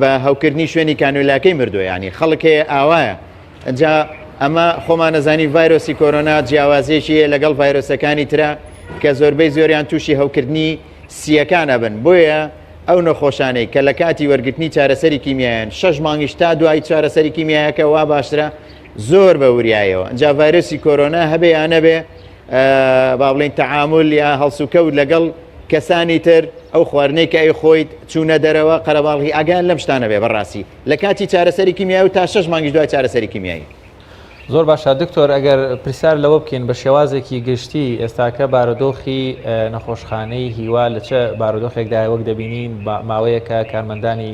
بە هەوکردنی شوێنی کانولاکەی مردووە ینی خەڵکەیە ئاوایە ئەجا ئەمە خۆمان نەزانی ڤایرۆسی کۆرۆنا جیاوازێکی لەگەڵ ڤایرۆسەکانی ترە کە زۆربەی زۆریان تووشی هەوکردنی سیەکانە بن بۆیە ئەو نەخۆشانەی کە لە کاتی وەرگرتنی چارەسەری کیمیایان 6 مانگیش تا دوای چارەسەری کیمیایەکە وا باشترە زۆر بە وریایەوە ئەجا ڤایرۆسی کۆرۆنا هەبێ یان نەبێ با بڵێن تەعامل یا هەڵسوکەوت لەگەڵ کەسانی تر ئەو خواردنەی کە ئەی خۆیت چوونە دەرەوە قەرەباڵغی ئاگیان لەم شتانە بێ بەڕاستی لە کاتی چارەسەری کیمیایی و تا 6 مانگی دوای چارەسەری کیمیایی. زۆر باشە دکتۆر ئەگەر پرسیار لەوە بکەین بە شێوازێکی گشتی ئێستاکە بارودۆخی نەخۆشخانەی هیوا لە چه بارودۆخێکدا وەک دەبینین ماوەیەکە کارمەندانی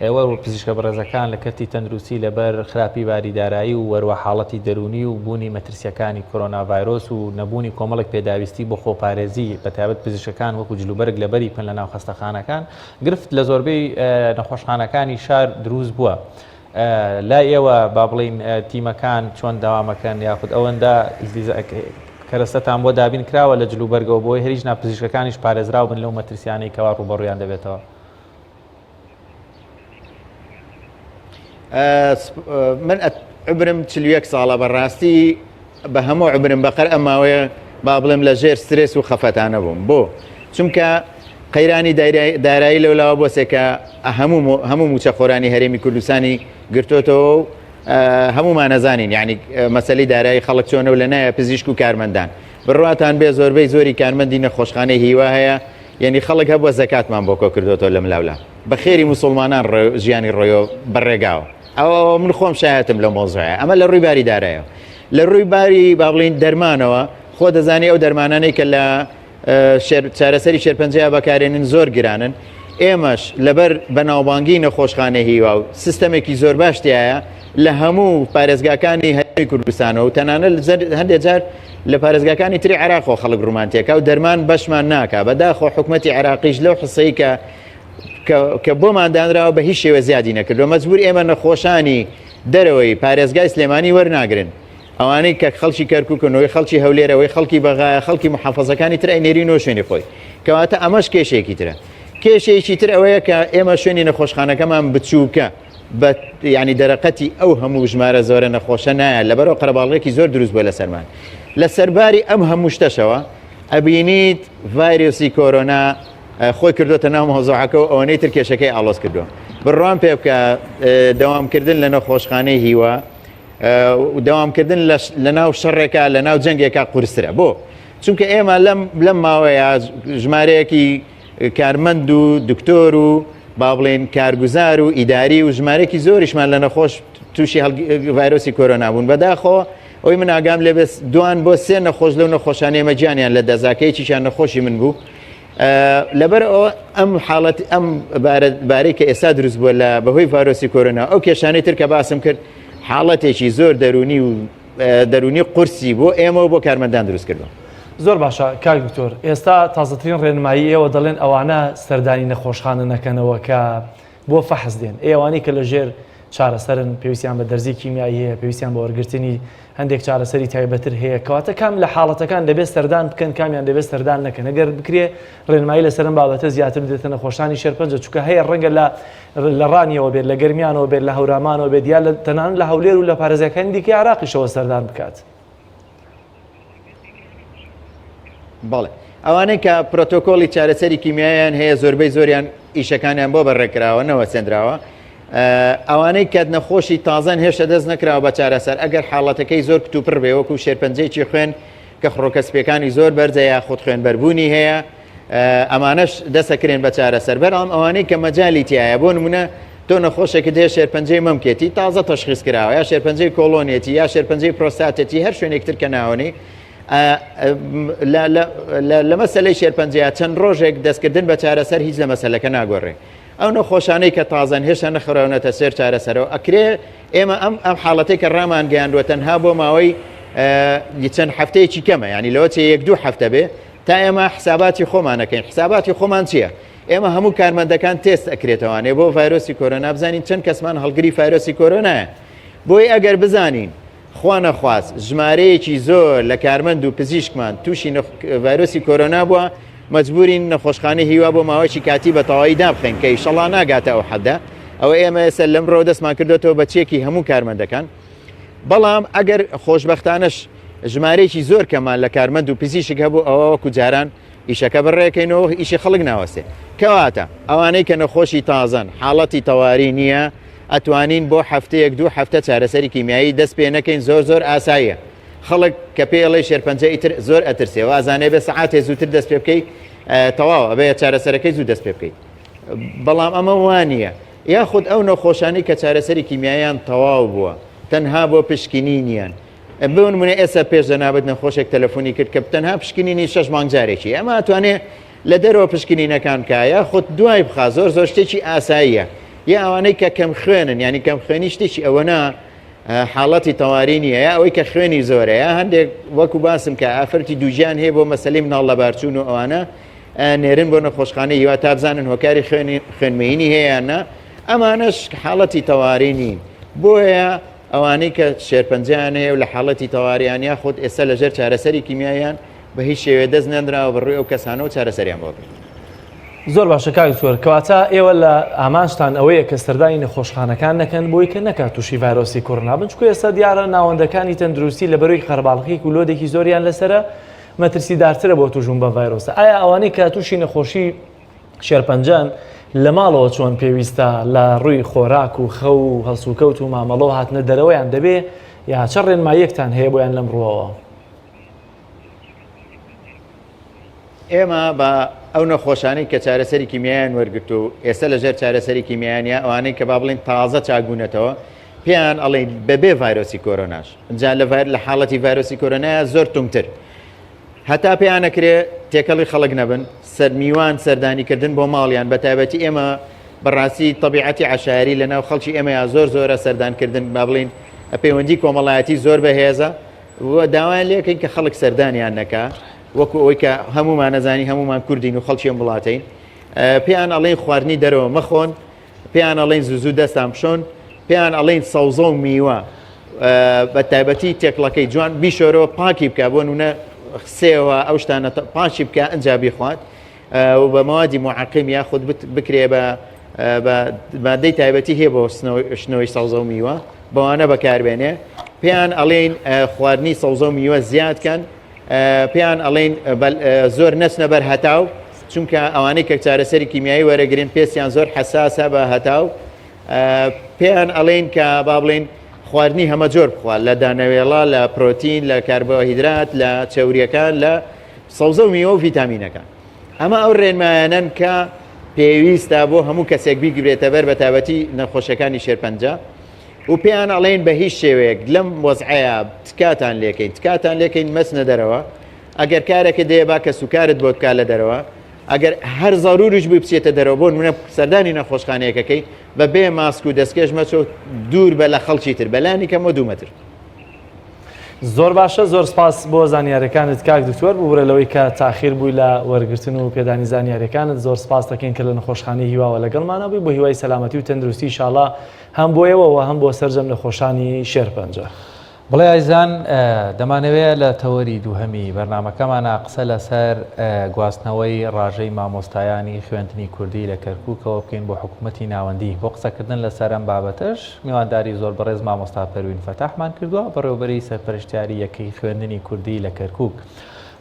ئێوە و پزیشکە بەڕێزەکان لە کەتی تەندروستی لەبەر خراپی باریدارایی و وەروە حاڵەتی دەرونی و بوونی مەترسیەکانی کۆرۆنا ڤایرۆس و نەبوونی کۆمەڵێک پێداویستی بۆ خۆپارێزی بە تایبەت پزیشکەکان وەکو جلوبەرگ لەبەری پن لە ناو خەستەخانەکان گرفت لە زۆربەی نەخۆشخانەکانی شار دروست بووە. لا ئێوە با بڵین تیمەکان چۆن داوامەکەن یاخود ئەوەندە کەرەستەتان بۆ دابین کراوە لە جلوبەرگەوە بۆی هەریش ناپزیشکەکانیش پارێزراو بن لەو مەترسیانەی کەوا ڕوبەڕوویان دەبێتەوە. من عمرم 41 ساڵە بەڕاستی بە هەموو عمرم بەقەر ئەماوەیە با بڵێم لە ژێر سترێس و خەفەتانە بووم بۆ چونکە قەیرانی دارایی لەولاوە بۆ سێکە هەموو موچەخۆرانی هەرێمی کوردستانی گرتوتەوە هەمومان نەزانین یعنی مەسەلەی دارایی خەڵک چۆنە و لە نایە پزیشک و کارمەندان بڕاتان بێ زۆربەی زۆری کارمەندی نەخۆشخانەی هیوا هەیە یعنی خەڵک هەبووە زەکاتمان بۆ کۆ کردوتەوە لەم لاولا بە خێری موسڵمانان ژیانی ڕۆیۆ بەڕێگاوە ئەوە من خۆم شایەتم لە مۆزوعە ئەمە لە ڕووی باری دارایەوە لە ڕووی باری با بڵین دەرمانەوە خۆ دەزانی ئەو دەرمانانەی کە لە چارەسەری شێرپەنجەیە بەکارێنن زۆر گرانن ئێمەش لەبەر بەناوبانگی نەخۆشخانە هیوا و سیستەمێکی زۆر باشتیایە لە هەموو پارێزگاکانی هەرێمی کوردستانەوە و تەنانەت هەندێک جار لە پارێزگاکانی تری عێراقەوە خەڵک ڕوومانتێکە و دەرمان بەشمان ناکە بەداخۆ حکومەتی عێراقیش لەو حسەی کە بۆمان دانراوە بە هیچ شێوە زیادی نەکردو مەجبور ئێمە نەخۆشانی دەرەوەی پارێزگای سلێمانی وەرناگرن ئەوانەی کە خەڵکی کەرکووکردنەوەی خەڵکی هەولێرەوەی خەڵکی بەغایە خەڵکی محافەزەکانی تر ئەینێرینەوە شوێنی خۆی کەواتە ئەمەش کێشێکی ترە کێشێکی تر ئەوەیە کە ئێمە شوێنی نەخۆشخانەکەمان بچووکە بە ینی دەرەقەتی ئەو هەموو ژمارە زۆرە نەخۆشە نایە لەبەرەوە قەرەباڵغێکی زۆر دروست بووە لە سەرمان لە سەرباری ئەم هەموو شتەشەوە ئەبینیت ڤایرۆسی کۆرۆنا خۆی کردوتە ناو مۆزوعەکە و ئەوەنەی تر کێشەکەی ئاڵۆز کردووە بڕوان پێ بکە دەوامکردن لە نەخۆشخانەی هیوا دەوامکردن لە ناو شەڕێکە لە ناو جەنگێکا قورسرە بۆ چونکە ئێمە لەم ماوەیە ژمارەیەکی کارمەند و دکتۆر و با بڵێن کارگوزار و ئیداری و ژمارەی زۆریشمان لە نەخۆش تووشی ڤایرۆسی کۆرۆنا بوون بەداخۆ ئەوی من ئاگام لێ دوان بۆ سێ نەخۆش لەو نەخۆشانەیەمە گیانیان لە دەزاکەیەکیشان نەخۆشی من بوو لەبەر ئەوە ئەم حاڵەت ئەم بارەی کە ئێستا دروست بووە لە بەهۆی ڤایرۆسی کۆرۆنا ئەو کێشانەی تر کە باسم کرد حاڵەتێکی زۆر دەرونی قورسی بۆ ئێمە و بۆ کارمەندان دروست کردووە. زۆر باشە کاک دکتۆر ئێستا تازەترین ڕێنمایی ئێوە دەڵێن ئەوانە سەردانی نەخۆشخانە نەکەنەوە کە بۆ فەحز دێن ئێوانەی کە لە ژێر چارەسەرن پێویستیان بە دەرزی کیمیایی هەیە پێویستیان بە وەرگرتنی هەندێک چارەسەری تایبەتر هەیە کەواتە کام لە حاڵەتەکان دەبێت سەردان بکەن کامیان دەبێت سەردان نەکەن ئەگەر بکرێ ڕێنمایی لەسەرم بابەتە زیاتر بدێتە نەخۆشانی شێرپەنجە چونکە هەیە ڕەنگە لە ڕانیەوە بێت لە گەرمیانەوە بێت لە هەورامانەوە بێت یا تەنانەت لە هەولێر و لە پارێزەکانی دیکەی عێراقیشەوە سەردان بکات. بەڵێ ئەوانەی کە پرۆتۆکۆڵی چارەسەری کیمیایان هەیە زۆربەی زۆریان ئیشەکانیان بۆ بەڕێکراوە نەوەسێنراوە ئەوانەی کە نەخۆشی تازان هێشتا دەست نەکراوە بە چارەسەر ئەگەر حاڵەتەکەی زۆر کتوپڕ بێ وەکو شێرپەنجەیەکی خوێن کە خڕۆکەسپیەکانی زۆر بەرزە یاخود خوێنبەربوونی هەیە ئەمانەش دەسەکرێن بە چارەسەر بەرام ئەوانەی کە مەجالی تایە بۆ نمونە تۆ نەخۆشێکی دێ شێرپەنجەی مەمکێتی تازە تەشخیص کراوە یا شێرپەنجەی کۆڵۆنێتی یا شێرپەنجەی پرۆستاتێتی هەر شوێنێکتر کە ناوەنی لە مەسەلەی شێرپەنجەیە چەند ڕۆژێک دەستکردن بە چارەسەر هیچ لە مەسەلەکە ناگۆڕێ ئەو نەخۆشانەی کە تازان هێشتا نەخڕەونەتە سێر چارەسەرەوە ئەکرێ ئێمە ئەم حاڵەتەی کە ڕامان گەیاندووە تەنها بۆ ماوەی چەند هەفتەیەکی کەمە ینی لەوە یەک دوو هەفتە بێ تا ئێمە حساباتی خۆمانەکەین حساباتی خۆمان چییە ئێمە هەموو کارمەندەکان تێست ئەکرێتەوانێ بۆ ڤایرۆسی کۆرۆنا بزانین چەند کەسمان هەڵگری ڤایرۆسی کۆرۆنایە بۆی ئەگەر بزانین خوا نەخواست ژمارەیەکی زۆر لە کارمەند و پزیشکمان تووشی ڤایرۆسی کۆرۆنا بووە مەجبورین نەخۆشخانەی هیوا بۆ ماوەیەکی کاتی بە تەواوی دابخین کە ئیشەڵا ناگاتە ئەو حەدە ئەوە ئێمە ئێستا لەم ڕۆ دەستمان کردوێتەوە بە چێکی هەموو کارمەندەکان بەڵام ئەگەر خۆشبەختانەش ژمارەیەکی زۆر کەمان لە کارمەند و پزیشک هەبوو ئەوە وەکو جاران ئیشەکە بڕێکەکەینەوە ئیشی خەڵک ناوەستێ کەواتە ئەوانەی کە نەخۆشی تازان حاڵەتی تەواوی نییە ئەتوانین بۆ هەفتەیەک دوو هەفتە چارەسەری کیمیایی دەست پێ نەکەین زۆر ئاساییە خەڵک کە پێڵێ شێرپەنجە ئیتر زۆر ئەترسێەوە ئازانێ بە سەعاتێ زووتر دەست پێ بکەیت تەواو ئەبێ چارەسەرەکەی زوو دەست پێ بکەیت بەڵام ئەمە وانە یاخود ئەو نەخۆشانی کە چارەسەری کیمیایان تەواو بووە تەنها بۆ پشکنی نیان بۆ نمونە ئێستا پێش دەنابێت نەخۆشێک تەلەفۆنی کرد کە تەنها پشکنینی 6 مانگ جارێکی ئەمە ئەتوانێت لە دەرەوە پشکنینەکان کە یاخود دوای بخا زۆر شتێکی ئاساییە یا ئەوانەی کە کەم خوێنن ینی کەم خوێنی شتێکی ئەوەنا حاڵەتی تەواری نیە یا ئەوەی کە خوێنی زۆرەیە هەندێک وەکو باسم کە ئافرەتی دووجیان هەیە بۆ مەسەلەی مناڵ لە بارچوون و ئەوانە نێرن بۆ نەخۆشخانە هیوا تا بزانن هۆکاری خوێنمەینی هەیەیانە ئەمانەش حاڵەتی تەواری نین بۆیە ئەوانەی کە شێرپەنجیان هەیە و لە حاڵەتی تەواریان یا خۆت ئێستا لەژێر چارەسەری کیمیایان بە هیچ شێوێ دەست نەدراوە بڕووی ئەو کەسانەوە چارەسەریان بۆ بێت. زۆر باشە کاک زۆر کەواتە ئێوە لە ئامانجتان ئەوەیە کە سەردانی نەخۆشخانەکان نەکەن بۆی کە نەکات تووشی ڤایرۆسی کۆڕۆنا بن چکو ئێستا دیارە ناوەندەکانی تەندروستی لە بەروی قەرەباڵغی و لۆدێکی زۆریان لەسرە مەترسیدارترە بۆ توژون بە ڤایرۆسە ئایا ئەوانەی کە تووشی نەخۆشی شێرپەنجان لە ماڵەوە چۆن پێویستە لە ڕووی خۆراک و خەو و هەڵسوکەوت و مامەڵەوە هاتنە دەرەوەیان دەبێ یا چە ڕێنماییەکتان هەیە بۆیان لەم ڕووەوە؟ ئێمە بە ئەو نەخۆشانەی کە چارەسەری کیمیایان وەرگرت و ئێستا لەژێر چارەسەری کیمیانە ئەوانەی کە با بڵین تازە چاگونەتەوە پێیان ئەڵێن بەبێ ڤایرۆسی کۆرۆناش جا لە حاڵەتی ڤایرۆسی کۆرۆنایە زۆر تومتر هەتا پێیان نەکرێت تێکەڵی خەڵک نەبن میوان سەردانیکردن بۆ ماڵیان بە تایبەتی ئێمە بەڕاستی تەبیعەتی عەشایری لەناو خەڵکی ئێمە یا زۆرە سەردانکردن با بڵین پەیوەندی کۆمەڵایەتی زۆر بەهێزە و داوایان لێکەین کە خەڵک سەردانیان نەکا وەکو ئەوەی کە هەمومان نەزانی هەمومان کوردین و خەڵکی ئەم وڵاتین پێیان ئەڵێن خواردنی دەرەوە مەخۆن پێیان ئەڵێن زوو دەستان بشۆن پێیان ئەڵێن سەوزە و میوە بە تایبەتی تێکڵەکەی جوان بیشۆرەوە پاکی بکە بۆ نونە سێوە ئەو شتانە پاشی بکە ئەنجا بیخوات و بە موادی معقیم یاخود بکرێ بە مادەی تایبەتی هەیە بۆ شنەوەی سەوزە و میوە بەوانە بەکاربێنێ پێیان ئەڵێن خواردنی سەوزە و میوە زیادکەن پێیان ئەڵێن زۆر نەچنە بەر هەتاو چونکە ئەوانەی کە چارەسەری کیمیایی وەرەگرن پێستیان زۆر حەساسە بە هەتاو پێیان ئەڵێن کە با بڵێن خواردنی هەمە جۆر بخوات لە دانەوێڵە لە پرۆتین لە کاربۆهیدرات لە چەوریەکان لە سەوزە و میوە و ڤیتامینەکان ئەمە ئەو ڕێنمایانەن کە پێویستە بۆ هەموو کەسێک بیگرێتە بەر بە تایبەتی نەخۆشەکانی شێرپەنجە و پێیان ئەڵێن بە هیچ شێوەیەک لەم وەزعەیە تکاتان لێکەین مەچنە دەرەوە ئەگەر کارێکە دێ با کە سوکارت بۆ بکات لە دەرەوە ئەگەر هەر زەڕوریش بووی بچێتە دەرەوە بۆ منە سەردانی نەخۆشخانەیەکەکەی بە بێ ماسک و دەستکێش مەچۆ دوور بە لە خەڵکی تر بەلانی کەمە 2 مەتر. زۆر باشە زۆر سپاس بۆ زانیاریەکانت کاک دکتۆر ببورەوەی کە تاخیر بووی لە وەرگرتن و پێدانی زانیاریەکانت زۆر سپاس دەکەین کە لە نەخۆشخانەی هیواوە لەگەڵمانە بووی بۆ هیوای سەلامەتی و تەندروستی ئینشاڵڵا هەم بۆیەوە هەم بۆ سەرجەم نەخۆشانی شێرپەنجە. بڵێ ئایزان دەمانەوێت لە تەوەری دووهەمی بەرنامەکەمانە قسە لەسەر گواستنەوەی ڕاژەی مامۆستایانی خوێندنی کوردی لە کەرکووکەوە بکەین بۆ حکوومەتی ناوەندی بۆ قسەکردن لەسەر ئەم بابەتەش میوانداری زۆر بەڕێز مامۆستا پەروین فەتاحمان کردووە بەڕێوەبەری سەرپەرشتیاری یەکەی خوێندنی کوردی لە کەرکووک.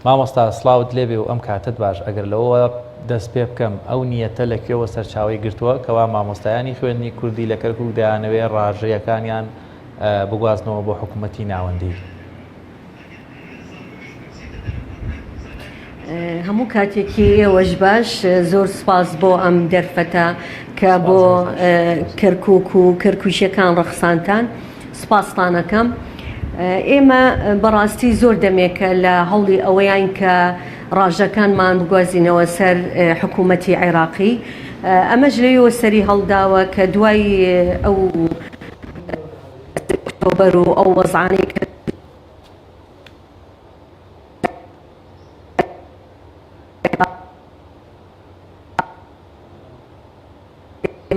مامۆستا سڵاوت لێبێ و ئەم کاتت باش ئەگەر لەوە دەست پێ بکەم ئەو نیەتە لەکوێوە سەرچاوی گرتووە کەوا مامۆستایانی خوێندنی کوردی لە کەرکووک دەیانەوێت ڕاژەیەکانیان بگوازنەوە بۆ حکوومەتی ناوەندی. هەموو کاتێکی ئێوەش باش زۆر سپاس بۆ ئەم دەرفەتە کە بۆ کەرکووک و کەرکووشیەکان ڕەخسانتان سپاستانەکەم. ئێمە بەڕاستی زۆر دەمێکە لە هەوڵی ئەوەیان کە ڕاژەکانمان بگوازینەوە سەر حکوومەتی عێراقی ئەمەش لەوێوە سەری هەڵداوە کە دوای ئەو بەر و ئەو وەزعانەی کە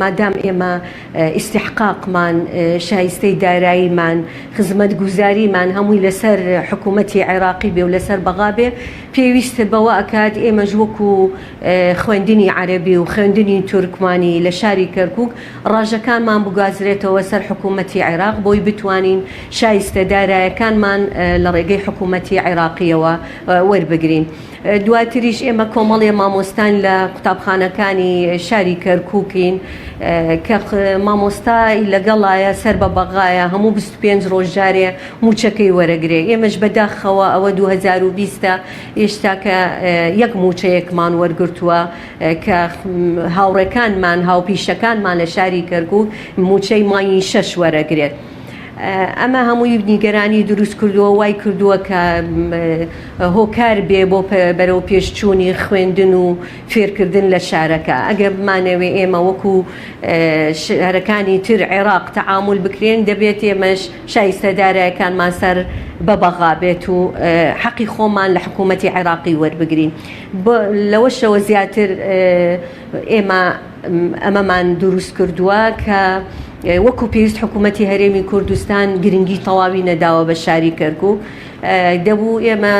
مادام ئێمە ئیستیحقاقمان شایستەی داراییمان خزمەت گوزاریمان هەمووی لەسەر حکوومەتی عێراقی بێ و لەسەر بەغا بێ پێویستە بەوە ئەکات ئێمەش وەکو خوێندنی عەرەبی و خوێندنی تورکمانی لە شاری کەرکووک ڕاژەکانمان بگازرێتەوە سەر حکوومەتی عێراق بۆی بتوانین شایستە داراییەکانمان لە ڕێگەی حکوومەتی عێراقیەوە وەربگرین. دواتریش ئێمە کۆمەڵێ مامۆستان لە قوتابخانەکانی شاری کەرکووکین کە مامۆستای لەگەڵایە سەر بە بەغایە هەموو 25 ڕۆژجارێ موچەکەی وەرەگرێ ئێمەش بەداخەوە ئەوە 2020 ئێشتا کە یەک موچەیەکمان وەرگرتووە کە هاوڕێکانمان هاوپیشەکانمان لە شاری کەرکووک موچەی مانگی 6 وەرەگرێت. ئەمە هەمووی نیگەرانی دروست کردووە وای کردووە کە هۆکار بێ بۆ بەرەو پێشچوونی خوێندن و فێرکردن لە شارەکە. ئەگەر بمانەوێ ئێمە وەکو شارەکانی تر عێراق تەعامل بکرێن دەبێت ئێمەش شایستەدارایەکانمان سەر بەبەغا بێت و حەقی خۆمان لە حکوومەتی عێراقی وەربگرین. لەوەشەوە زیاتر ئێمە ئەمەمان دروست کردووە کە وەکو پێویست حکوومەتی هەرێمی کوردستان گرنگی تەواوی نەداوە بە شاری کەرکووک. دەبوو ئێمە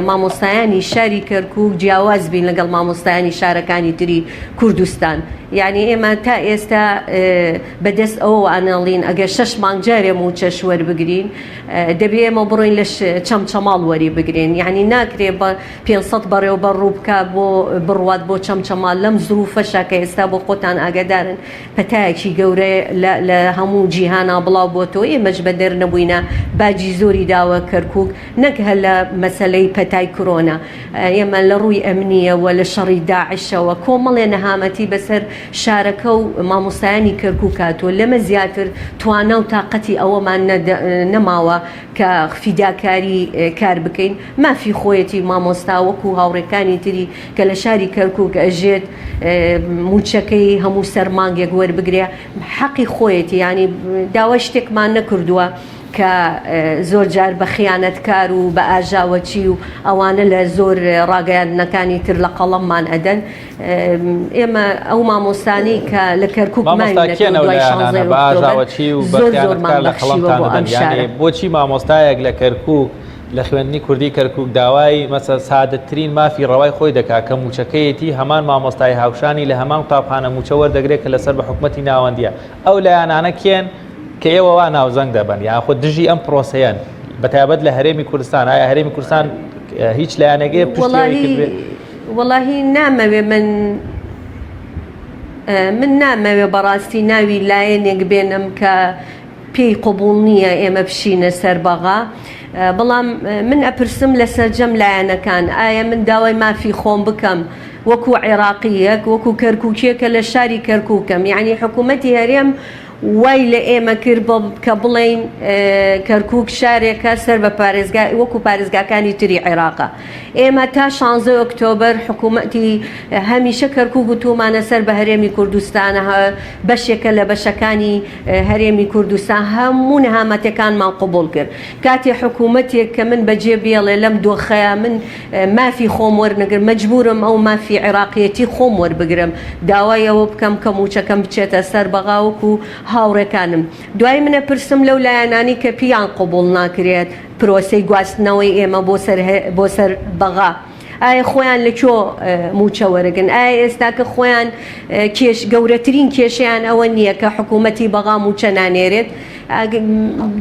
مامۆستایانی شاری کەرکووک جیاواز بین لەگەڵ مامۆستایانی شارەکانی تری کوردستان. یعنی ئێمە تا ئێستا بەدەست ئەوە ئەناڵین ئەگەر 6 مانگ جارێ موچەش وەربگرین دەبێ ئێمە بڕۆین لە چەمچەماڵ وەری بگرین. یعنی ناکرێ بە 500 بەڕێو بەڕوو بکە بۆ بڕوات بۆ چەمچەماڵ لەم زروفەشە کە ئێستا بۆ خۆتان ئاگادارن پەتایەکی گەورەیە لە هەموو جیهانا بڵاو بۆتەوە. ئێمەش بە دەر نەبووینە باجی زۆری داوە کەرکووک نەک هە لە مەسەلەی پەتای کۆرۆنا. ئێمە لە ڕووی ئەمنیەوە لە شەڕی داعشەوە کۆمەڵێ نەهامەتی بەسەر شارەکە و مامۆستایانی کەرکووک هاتووە. لەمە زیاتر توانە و تااقەتی ئەوەمان نەماوە کە فیداکاری کار بکەین. مافی خۆیەتی مامۆستا وەکو هاوڕێکانی تری کە لە شاری کەرکووک ئەژێت موچەکەی هەموو سەرمانگێک وەربگرێ حەقی خۆیەتی. ینی داوای شتێکمان نەکردووە کە زۆر جار بە خیانەتکار و بە ئاژاوەچی و ئەوانە لە زۆر ڕاگەیاندنەکانی تر لە قەڵەممان ئەدەن. ئێمە ئەو مامۆستانی کە لە کەرکووکمانژاوەچی و بەکار لە قەڵەمتانەدەن. بۆچی مامۆستایەک لە کەرکووک لە خوێندنی کوردی کەرکووک داوای مەسە سادەترین مافی ڕەوای خۆی دەکات کە موچەکەیەتی هەمان مامۆستای هاوشانی لە هەمان قوتابخانە موچە وەردەگرێت کە لەسەر بە حکوومەتی ناوەندیە ئەو لایەنانە کێن کە ئێوە وا ناوزەنگ دەبن یان خۆ دژی ئەم پرۆسەیەن بەتایبەت لە هەرێمی کوردستان. ئایا هەرێمی کوردستان هیچ لایەنێکی پشتیوانی کردوێت؟ وەڵاهی نامەوێ من نامەوێ بەڕاستی ناوی لایەنێک بێنم کە پێی قبوڵ نییە ئێمە بشینە سەر بەغا. بەڵام من ئەپرسم لە سەرجەم لایەنەکان ئایا من داوای مافی خۆم بکەم وەکو عێراقیەک وەکو کەرکووکێکە لە شاری کەرکووکەم. یعنی حکوومەتی هەرێم وای لە ئێمە کرد کە بڵێین کەرکووک شارێکە سەر بە پارێزگای وەکو پارێزگاکانی تری عێراقا. ئێمە تا 16 ئۆکتۆبر حکوومەتی هەمیشە کەرکووک گوتومانە سەر بە هەرێمی کوردستانە بەشێکە لە بەشەکانی هەرێمی کوردستان هەموو نەهامەتەکانمان قبول کرد. کاتێ حکوومەتێک کە من بەجێ بێڵێ لەم دۆخەیە من مافی خۆم وەرنەگرم مەجبورم ئەو مافی عێراقیەتی خۆم وەربگرم داوای ئەوە بکەم کە موچەکەم بچێتە سەر بەغاوەکو هاوڕێکانم. دوای منە پرسم لەو لایەنانی کە پیان قبول ناکرێت پرۆسەی گواستنەوەی ئێمە بۆ سەر بەغا ئایا خۆیان لەکۆ موچە وەرەگن؟ ئایا ئێستا کە خۆیان گەورەترین کێشیان ئەوە نییە کە حکوومەتی بەغا موچە نانێرێت؟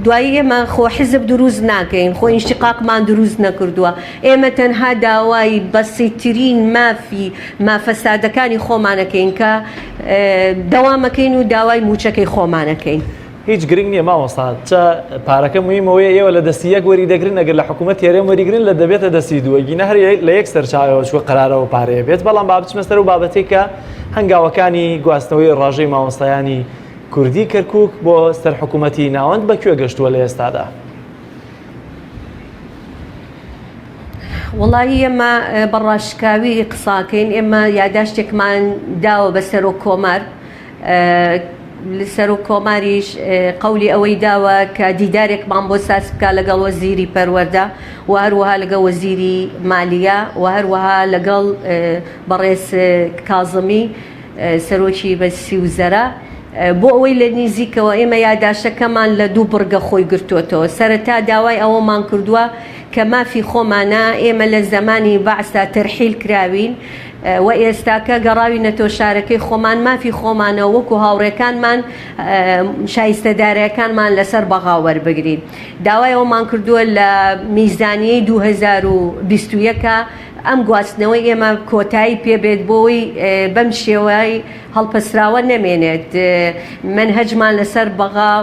دوایی ئێمە خۆ حزب دروست ناکەین خۆ ئینشتیقاقمان دروست نەکردووە. ئێمە تەنها داوای بەسیترین مافەسادەکانی خۆمانەکەین کە دەوامەکەین و داوای موچەکەی خۆمانەکەین. هیچ گرنگ نییە مامۆستا چە پارەکە مویمەوەی ئێوە لە دەستی یەک وەری دەگرن ئەگەر لە حکوومەت هێرێم وەریگرن لە دەبێتە دەستی دووەگینە هەر لە یەک سەرچاوەوە چوە قەرارەوە پارەیە بێت. بەڵام با بچمە سەر و بابەتێک کە هەنگاوەکانی گواستنەوەی ڕاژەی مامۆستایانی کوردی کەرکووک بۆ سەر حکوومەتی ناوەند بەکوێ گەشتووە لە ئێستادا؟ وڵی ئێمە بەڕاشکاوی قساکەین. ئێمە یاداشتێکمان داوە بەسەر و کۆمار لەسەر و کۆماریش قولی ئەوەی داوە کە دیدارێکمان بۆ ساس بکە لەگەڵ وەزیری پەروەردە و هەروەها لەگەڵ وەزیری مالیە و هەروەها لەگەڵ بەڕێز کازمی سەرۆکی بەسی وزەرە بۆ ئەوەی لە نزیکەوە ئێمە یاداشەکەمان لە دوو بڕگە خۆی گرتوۆتەوە. سەرەتا داوای ئەوەمان کردووە کە مافی خۆمانە ئێمە لە زمانی بەعستا تەرحیل کراوین و ئێستاکە گەڕاوینەتۆ شارەکەی خۆمان مافی خۆمانە وەکو هاوڕێکانمان شایستەدارەکانمان لەسەر بەغا وەربگرین. داوای ئەومان کردووە لە میزانیەی 2021 ئەم گواستنەوەی ئێمە کۆتایی پێبێت بۆی بەم شێوەی هەڵپەسراوە نەمێنێت منهەجمان لەسەر بەغا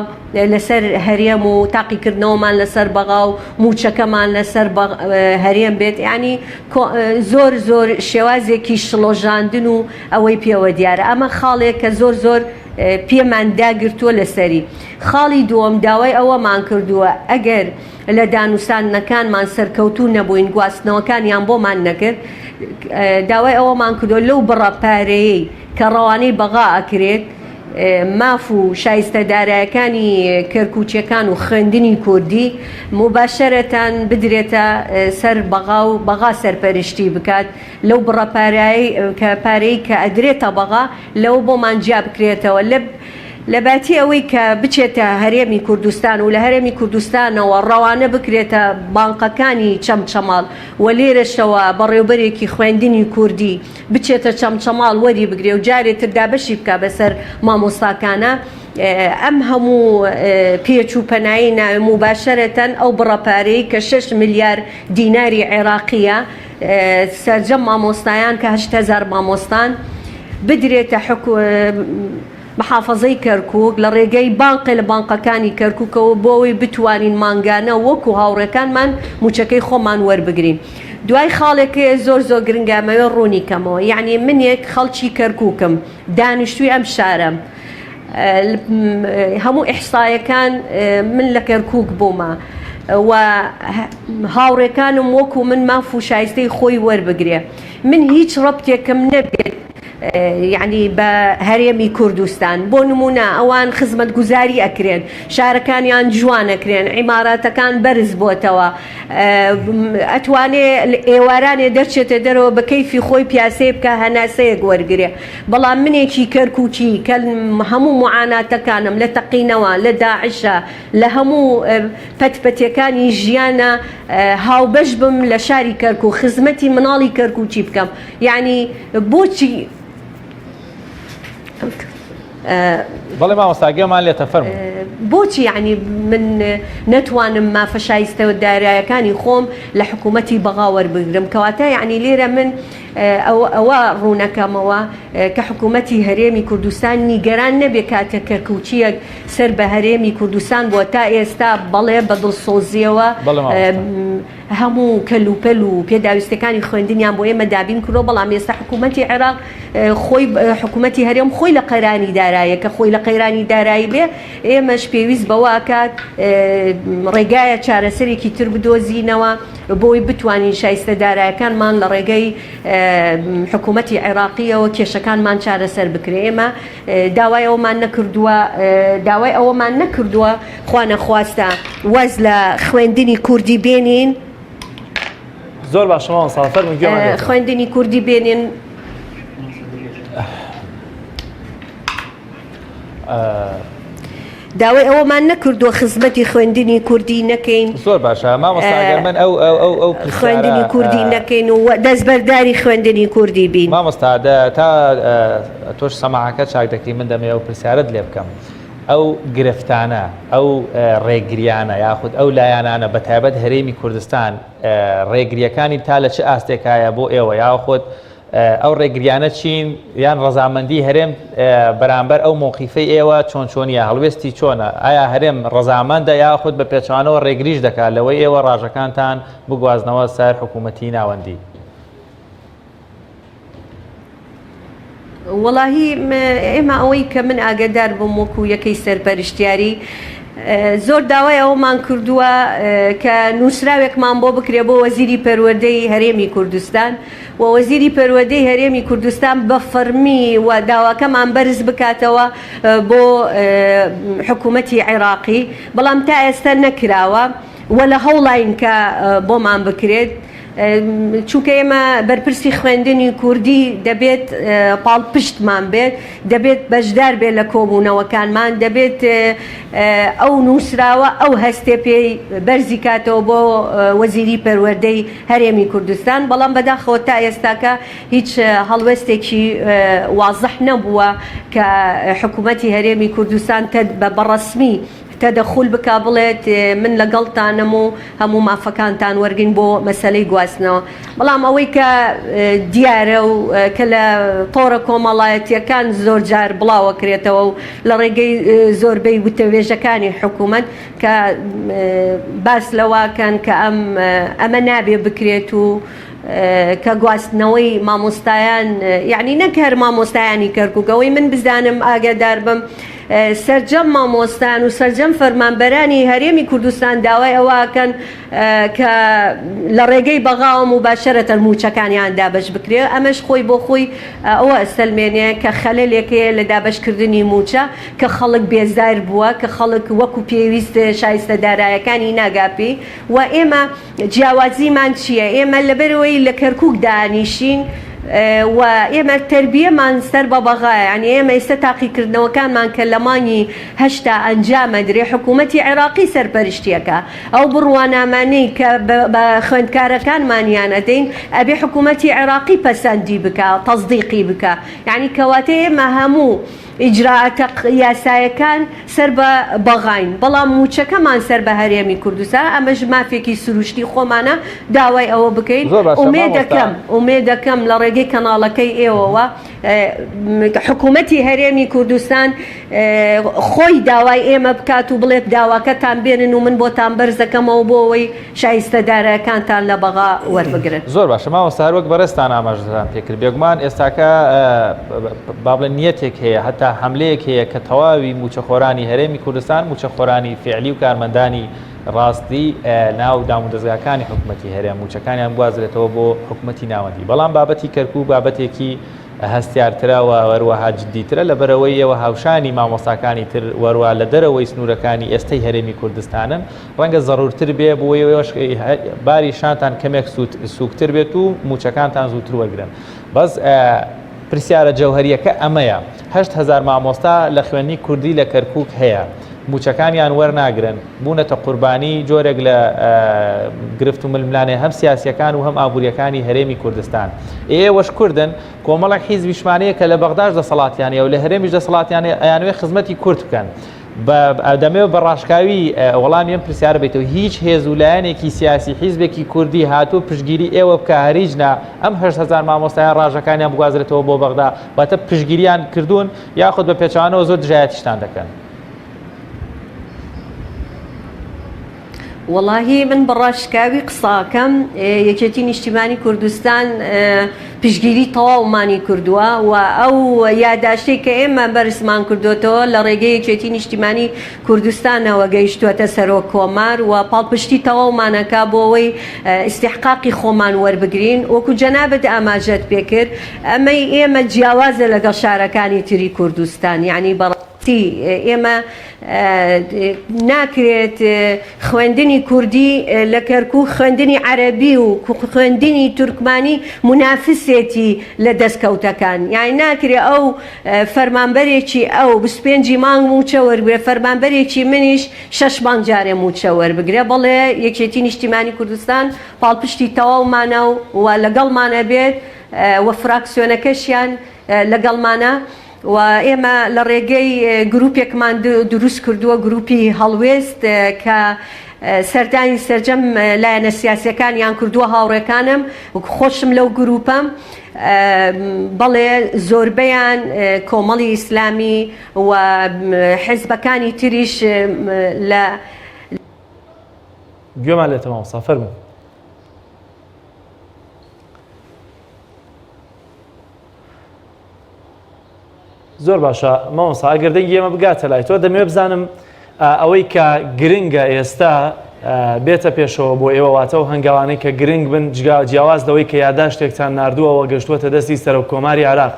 لەسەر هەرێم و تاقیکردنەوەمان لەسەر بەغا و موچەکەمان لەسەر هەرێم بێت ینی زۆر زۆر شێوازێکی شڵۆژاندن و ئەوەی پێوە دیارە ئەمە خاڵێک کە زۆر زۆر پێمان داگرتووە لەسەری خاڵی دووەم داوای ئەوەمان کردووە ئەگەر لە دانووسانەکانمان سەرکەوتوو نەبووین گواستنەوەکانیان بۆمان نەکرد داوای ئەوەمان کردو لەو بڕەپارەیەی کە ڕەوانەی بەغا ئەکرێت ماف و شایستەدارایەکانی کەرکوچیەکان و خوێندنی کوردی مباشەرەتان بدرێتە سەر بەغا و بەغا سەرپەرشتی بکات لەو بڕەپارایی کە پارەی کە ئەدرێتە بەغا لەو بۆمان جیا بکرێتەوە لە باتی ئەوەی کە بچێتە هەرێمی کوردستان و لە هەرێمی کوردستانەوە ڕەوانە بکرێتە بانقەکانی چەمچەماڵ و لێرەشەوە بەڕێوبەرێکی خوێندنی کوردی بچێتە چەمچەماڵ وەری بگرێ و جارێتر دابەشی بکە بەسەر مامۆستاکانە ئەم هەموو پێچ و پەنایی ناوێ مباشەرەتەن ئەو بڕەپارەی کە 6 ملیار دیناری عێراقیە سەرجەم مامۆستایان کە 8,000 مامۆستان بدرێتە محافظەی کەرکووک لە ڕێگەی بانقی لە بانقەکانی کەرکووکەوە بۆەوەی بتوانین مانگانە وەکو هاوڕێکانمان موچەکەی خۆمان وەربگرین دوای خاڵێکی زۆر زۆر گرنگامەوە ڕوونی کەمەوە یعنی منێک خەڵکی کەرکووکم دانیشتووی ئەم شارەم هەموو ئیحسایەکان من لە کەرکووک بوومە و هاوڕێکانم وەکو من ماف و شایستەی خۆی وەربگرێ من هیچ ڕەبتێکم نەبێت یعنی بە هەرێمی کوردستان بۆ نمونە ئەوان خزمەت گوزاری ئەکرێن شارەکانیان جوانەکرێن عیماراتەکان بەرز بۆتەوە ئەتوانێ ئێوارانێ دەرچێتە دەرەوە بە کەیفی خۆی پیاسەی بکە هەناسەیەک وەرگێ بەڵام منێکی کەرکووکی کە هەموو معاناتەکانم لە تەقینەوە لە داعشە لە هەموو پەتپەتیەکانی ژیانە هاوبەش بم لە شاری کەرکووک خزمەتی مناڵی کەرکووکی بکەم یعنی بۆچی بەڵێ مامۆستاگەمان لێتە فەرموو بۆچی یعنی من نەتوانم مافە شایستەوە دارایەکانی خۆم لە حکوومەتی بەغا وەربگرم کەواتە یعنی لێرە من ئەوە ڕوونەکەمەوە کە حکوومەتی هەرێمی کوردستان نیگەران نەبێ کاتە کەرکووچیەک سەر بە هەرێمی کوردستان بووە تا ئێستا بەڵێ بە دڵسۆزیەوە هەموو کەلوپەل و پێداویستەکانی خوێندنیان بۆ ئێمە دابین کردەوە بەڵام ئێستا حکوومەتی عێراق خۆی حکوومەتی هەرێم خۆی لە قەیرانی دارایە کە خۆی لە قەیرانی دارایی بێ ئێمەش پێویست بەوە کات ڕێگایە چارەسەرێکی تر بدۆزینەوە بۆی بتوانین شایستە دارایەکانمان لە ڕێگەی حکوومەتی عێراقیەوە کێشەکانمان چارەسەر بکرێ ئێمە داوای ئەوەمان نەکردووە خوا نەخواستە وەز لە خوێندنی کوردی بێنین زۆر باشەوە ساڵفەر من خوێندنی کوردی بێنین داوای ئەوەمان نەکردووە خزمەتی خوێندنی کوردی نەکەین زۆر باشە مامۆستاگەر من ئەو خوێندنی کوردی نەکەین و دەستبەرداری خوێندنی کوردی بین مامۆستا تا تۆش سەماعەکە چاک دەکەی من دەمێ ئەو پرسیارت لێ بکەم ئەو گرفتانە ئەو ڕێگریانە یاخود ئەو لایەنانە بەتایبەت هەرێمی کوردستان ڕێگریەکانی تا لە چه ئاستێکایە بۆ ئێوە یاخود ئەو ڕێگریانە چین یان ڕەزامەندی هەرێم بەرامبەر ئەو مۆقیفەی ئێوە چۆنچۆنیە هەڵوێستی چۆنە ئایا هەرێم ڕەزامەندە یاخود بە پێچوانەوە ڕێگریش دەکات لەوەی ئێوە ڕاژەکانتان بگوازنەوە سەر حکوومەتی ناوەندی وەڵاهی ئێمە ئەوەی کە من ئاگادار بووم وەکو یەکەی سەرپەرشتیاری زۆر داوای ئەومان کردووە کە نووسراوێکمان بۆ بکرێ بۆ وەزیری پەروەردەی هەرێمی کوردستان و وەزیری پەروەردەی هەرێمی کوردستان بە فەرمی و داواکەمان بەرز بکاتەوە بۆ حکوومەتی عێراقی بەڵام تا ئێستا نەکراوە وە لە هەوڵین کە بۆمان بکرێت چونکە ئێمە بەرپرسی خوێندنی کوردی دەبێت پاڵپشتمان بێت دەبێت بەشدار بێت لە کۆبوونەوەکانمان دەبێت ئەو نووسراوە ئەو هەستێ پێی بەرزی کاتەوە بۆ وەزیری پەروەردەی هەرێمی کوردستان بەڵام بەداخەوە تا ئێستاکە هیچ هەڵوێستێکی وازەح نەبووە کە حکوومەتی هەرێمی کوردستان بەڕەسمی تەدەخول بک بڵێت من لەگەڵتانم و هەموو مافەکانتان وەرگین بۆ مەسەلەی گواستنەوە بەڵام ئەوەی کە دیارە و کە لە تۆڕە کۆمەڵایەتیەکان زۆر جار بڵاوەکرێتەوە و لە ڕێگەی زۆربەی وتەوێژەکانی حکوومەت کە باس لەواکەن کە ئەمە نابێ بکرێت و کە گواستنەوەی مامۆستایان یعنی نەک هەر مامۆستایانی کەرکووکەوەی من بزانم ئاگادار بم سەرجەم مامۆستان و سەرجەم فەرمانبەرانی هەرێمی کوردستان داوای ئەوەکەن کە لە ڕێگەی بەغاوە مباشەرەتەن موچەکانیان دابش بکرێ ئەمەش خۆی بۆ خۆی ئەوە ئەستەلمێنێ کە خەلەلێکەیە لە دابشکردنی موچە کە خەڵک بێزار بووە کە خەڵک وەکو پێویست شایستە دارایەکانی ناگاپی و ئێمە جیاوازیمان چییە؟ ئێمە لەبەرەوەی لە کەرکووک دانیشین و ئێمە تربیەمان سەر بە بەغایە ینی ئێمە ئێستا تاقیکردنەوەکانمان کە لە مانگی هەشتا ئەنجامە درێ حکوومەتی عێراقی سەرپەرشتیەکە ئەو بڕوانامانەی کە بە خوێندکارەکانمانیان ئەدەین ئەبێ حکوومەتی عێراقی پەسەندی بکە تەصدیقی بکە یعنی کەواتە ئێمە هەموو ئیجراعاتە یاسایەکان سەر بە بەغاین بەڵام موچەکەمان سەر بە هەرێمی کوردستان ئەمەش مافێکی سروشتی خۆمانە داوای ئەوە بکەین ئومێ دەکەم لە ڕێگەی کەناڵەکەی ئێوەوە حکوومەتی هەرێمی کوردستان خۆی داوای ئێمە بکات و بڵێت داواکەتان بێنن و من بۆتان بەرزەکەمەوە بۆ ئەوەی شایستەدارەکانتان لە بەغا وەربگرن. زۆر باشە ماوەستا هەر وەک بەڕێستان ئاماژەتان پێکرد بێگومان ئێستاکە با بڵێن نیەتێک هەیە هەتا حملەیەک هەیە کە تەواوی موچەخۆرانی هەرێمی کوردستان موچەخۆرانی فعلی و کارمەندانی ڕاستی ناو دام و دەستگاکانی حکوومەتی هەرێم موچەکانیان بوازرێتەوە بۆ حکوومەتی ناوەندی بەڵام بابەتی کەرکوو بابەتێکی هەستیارترەوە وەروەها جددیترە لەبەرەوەی ئەوە هاوشانی مامۆستاکانی تر وەروە لە دەرەوەی سنوورەکانی ئێستەی هەرێمی کوردستانن ڕەنگە ضرورتر بێ بۆەوەی باری شانتان کەمێک سوکتر بێت و موچەکانتان زووتر وەرگرن بەس پرسیارە جەوهریەکە ئەمەیە 8,000 مامۆستا لە خوێنی کوردی لە کەرکووک هەیە موچەکانیان وەرناگرن بوونەتە قوربانی جۆرێک لە گرفت و ململانێ هەم سیاسیەکان و هەم ئابوووریەکانی هەرێمی کوردستان ئێوەش کوردن کۆمەڵێک حیزبی شمانەیە کە لە بەغداش دەسەڵاتیانە و لە هەرێمیش دەسەڵاتیانە ئەیانوێ خزمەتی کورد بکەن دەمەوێت بە ڕاشکاوی وەڵامی ئەم پرسیارە بێتەوە هیچ هێز و لایەنێکی سیاسی حیزبێکی کوردی هاتوو پشتگیری ئێوە بکە هەریجنا ئەم 8,000 مامۆستایان ڕاژەکانیان بگوازرێتەوە بۆ بەغدا باتە پشتگیریان کردوون یاخود بە پێچوانەوە زۆر دژایەتیشتان دەکەن. واللهی من بەڕاشکاوی قساکەم یەکێتی نیشتیمانی کوردستان پشتگیری تەواومانی کردووە و ئەو یاداشتەی کە ئێمە بەرزمان کردوێتەوە لە ڕێگەی یەکێتی نیشتیمانی کوردستانەوە گەیشتووەتە سەرۆک کۆمار و پاڵپشتی تەواومانەکە بۆ ئەوەی ئیستیحقاقی خۆمان وەربگرین وەکو جەنابەت ئاماژەت پێکرد ئەمەی ئێمە جیاوازە لەگەڵ شارەکانی تری کوردستان یعنی ئێمە ناکرێت خوێندنی کوردی لە کەرکووک خوێندنی عەرەبی و خوێندنی تورکمانی منافسێتی لە دەستکەوتەکان یعنی ناکرێت ئەو فەرمانبەرێکی ئەو 25 مانگ موچە وەربگرێ فەرمانبەرێکی منیش 6 مانگ جارێ موچە وەربگرێ بڵێ یەکێتی نیشتیمانی کوردستان پاڵپشتی تەواومانە و لەگەڵمانە بێت و فراکسیۆنەکەشیان لەگەڵمانە و ئێمە لە ڕێگەی گروپێکمان دروست کردووە گروپی هەڵوێست کە سەردانی سەرجەم لایەنە سیاسیەکانیان کردووە هاوڕێکانم خۆشم لەو گروپەم بەڵێ زۆربەیان کۆمەڵی ئیسلامی و حیزبەکانی تریش لە گوێمان لێتەوە مامۆستا فەرموو. زۆر باشە مامۆستا ئەگەر دەنگی ئێمە بگاتە لای تۆ دەمەوێت بزانم ئەوەی کە گرنگە ئێستا بێتە پێشەوە بۆ ئێوە واتەوە هەنگاوانەی کە گرنگ بن جیاواز دەوەی کە یاداشتێکتان نردووەوە گەشتووەتە دەستی سەرۆک کۆماری عێراق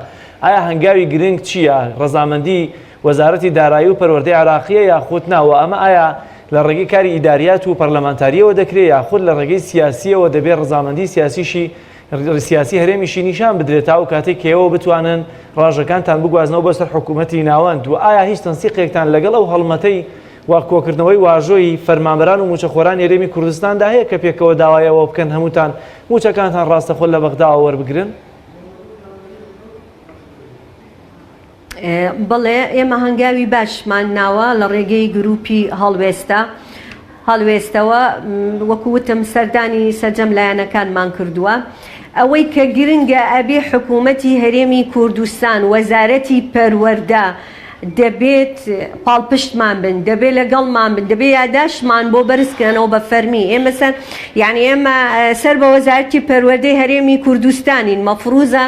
ئایا هەنگاوی گرنگ چییە؟ ڕەزامەندی وەزارەتی دارایی و پەروەردەی عێراقیە یاخود ناوە ئەمە ئایا لە ڕێگەی کاری ئیداریات و پەرلەمانتاریەوە دەکرێت یاخود لە ڕێگەی سیاسیەوە دەبێت ڕەزامەندی سیاسی هەرێمیشی نیشان بدرێت تا و کاتێک کێوە بتوانن ڕاژەکانتان بگوازنەوە بۆ سەر حکوومەتی ناوەند و ئایا هیچ تەنسیقێکتان لەگەڵ ئەو هەڵمەتەی واکۆکردنەوەی واژۆی فەرمانبەران و موچەخۆران هەرێمی کوردستاندا هەیە کە پێکەوە داوایەوە بکەن هەمووتان موچەکانتان ڕاستەخۆ لە بەغداوە وەربگرن؟ بڵێ ئێمە هەنگاوی باشمان ناوە لە ڕێگەی گروپی هەڵوێستەوە وەکووتم سەردانی سەرجەم لایەنەکانمان کردووە ئەوەی کە گرنگە ئەبێ حکوومەتی هەرێمی کوردستان وەزارەتی پەروەردە دەبێت پاڵپشتمان بن دەبێت لەگەڵمان بن دەبێت یاداشمان بۆ بەرزکردنەوە بە فەرمی ئێمە یعنی ئێمە سەر بە وەزارەتی پەروەردەی هەرێمی کوردستانین مەفروزە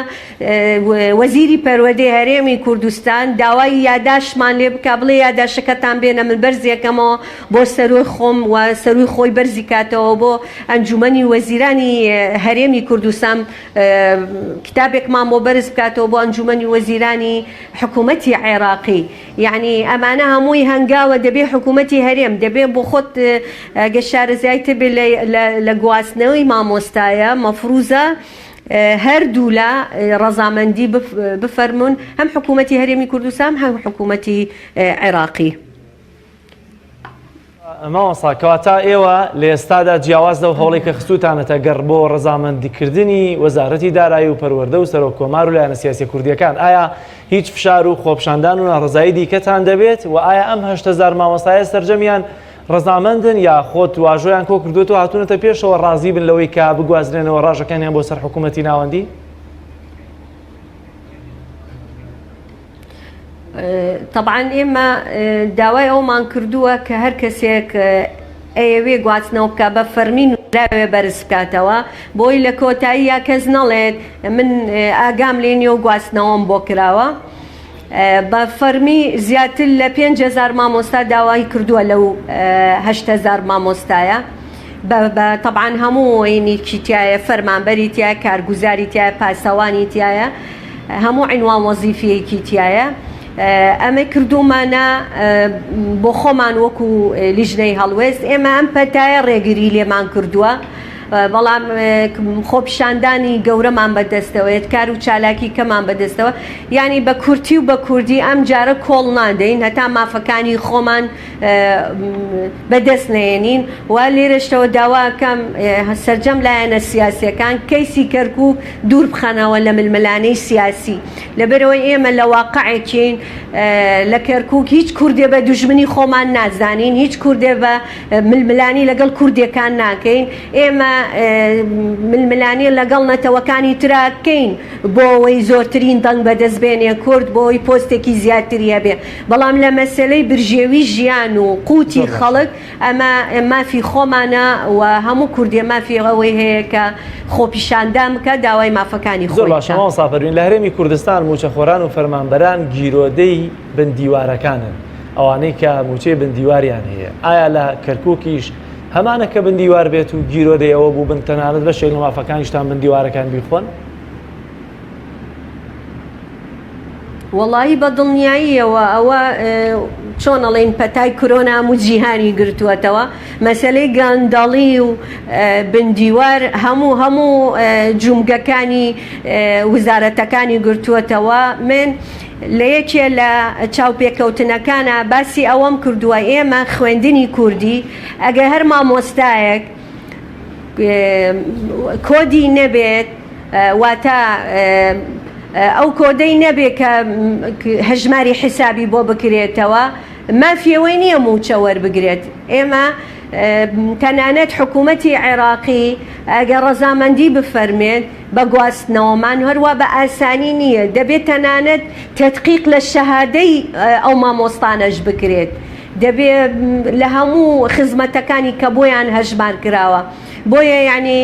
وەزیری پەروەردەی هەرێمی کوردستان داوای یاداشمان لێ بکە بڵێ یاداشەکەتان بێنە من بەرزێکەمەوە بۆ سەروی خۆم و سەروی خۆی بەرزی کاتەوە بۆ ئەنجومەنی وەزیرانی هەرێمی کوردستان کتابێکمان بۆ بەرز بکاتەوە بۆ ئەنجومەنی وەزیرانی حکوومەتی عێراقی یعنی ئەمانە هەمووی هەنگاوە دەبێ حکوومەتی هەرێم دەبێ بۆ خۆت گەشارەزایتە بێ لە گواستنەوەی مامۆستایە مەفروزە هەردوو لە ڕەزامەندی بفەرمونون هەم حکوومەتی هەرێمی کوردستان هەم حکوومەتی عێراقی ماوەسا کەواتە ئێوە لە ئێستادا جیاواز لەو هەوڵی کە خستوتانەتە گەڕ بۆ ڕەزامەندیکردنی وەزارەتی دارایی و پەروەردە و سەرۆک کۆمار و لایەنە سیاسی کوردیەکان ئایا هیچ فشار و خۆپشاندان و ناڕزایی دیکەتان دەبێت و ئایا ئەم 8,000 مامۆستایە سەرجەمیان ڕەزامەندن یا خۆت واژۆیان کۆ کردوێت و هاتوونەتە پێشەوە ڕازی بن لەوەی کە بگوازرێنەوە ڕاژەکانیان بۆ سەر حکوومەتی ناوەندی؟ طبعا ئێمە داوای ئەومان کردووە کە هەر کەسێک ئەوێ گواستنەوە بکە بە فەرمین راوێ بەرز بکاتەوە بۆی لە کۆتایی یا کەس نەڵێت من ئاگام لێنی و گواستنەوەم بۆ کراوە بە فەرمی زیاتر لە 5,000 مامۆستا داوای کردووە لەو 8,000 مامۆستایە طبعا هەموو عینێکی تایە فەرمانبەری تایە کارگوزاری تایە پاسەوانی تایە هەموو عنوان وەزیفەیەکی تایە ئەمە کردومانە بۆ خۆمان وەکو لیژنەی هەڵوێست ئێمە ئەم پەتایە ڕێگری لێمان کردووە بەڵام خۆپیشاندانی گەورەمان بەدەستەوەیت کار و چالاکی کەمان بەدەستەوە یعنی بە کورتی و بە کوردی ئەم جارە کۆڵ نادەین هەتا مافەکانی خۆمان بەدەست نێنین و لێرەشتەوە داواکەم سەرجەم لایەنە سیاسیەکان کەیسی کەرکووک دوور بخەنەوە لە ململانەی سیاسی لەبەرەوەی ئێمە لە واقعێکین لە کەرکووک هیچ کوردێ بە دوژمنی خۆمان نازانین هیچ کوردێ بە ململانی لەگەڵ کوردەکان ناکەین ئێمە ململانی لەگەڵ نەتەوەکانی تراکەین بۆ ئەوەی زۆرترین دەنگ بەدەستبێنێ کورد بۆی پۆستێکی زیاتری هەبێ بەڵام لە مەسلەی برژێوی ژیان و قوتی خەڵک ئەمە مافی خۆمانە و هەموو کوردێ مافی ئەوەی هەیە کە خۆپیشاندان بکە داوای مافەکانی خۆی زۆر باشە ساپەروین لە هەرێمی کوردستان موچەخۆران و فەرمانبەران گیرۆدەی بندیوارەکانن ئەوانەی کە موچەی بندیواریان هەیە ئایا لە کەرکووکیش هەمانە کە بندیوار بێت و گیرۆدەی ئەوە بوو بن تەنانەت بە شێک لە مافەکانیشتان بندیوارەکان بیخۆن؟ وەڵی بە دڵنیاییەوە ئەوە چۆن ئەڵێن پەتای کۆرۆنا و جیهانی گرتووەتەوە مەسلەی گاندەڵی و بندیوار هەموو جومگەکانی وزارەتەکانی گرتووەتەوە من لە یەکێ لە چاوپێکەوتنەکانە باسی ئەوەم کردووە ئێمە خوێندنی کوردی ئەگە هەر مامۆستایەک کۆدی نەبێت واتە ئەو کۆدەی نەبێت کە هەژماری حیسابی بۆ بکرێتەوە مافیەوەی نییە موچە وەربگرێت ئێمە تەنانەت حکوومەتی عێراقی ئەگە ڕەزامەندی بفەرمێت بە گواستنەوەمان هەروە بە ئاسانی نییە دەبێت تەنانەت تەدقیق لە شەهادەی ئەو مامۆستانەش بکرێت دەبێت لە هەموو خزمەتەکانی کە بۆیان هەژمار کراوە بۆیە یعنی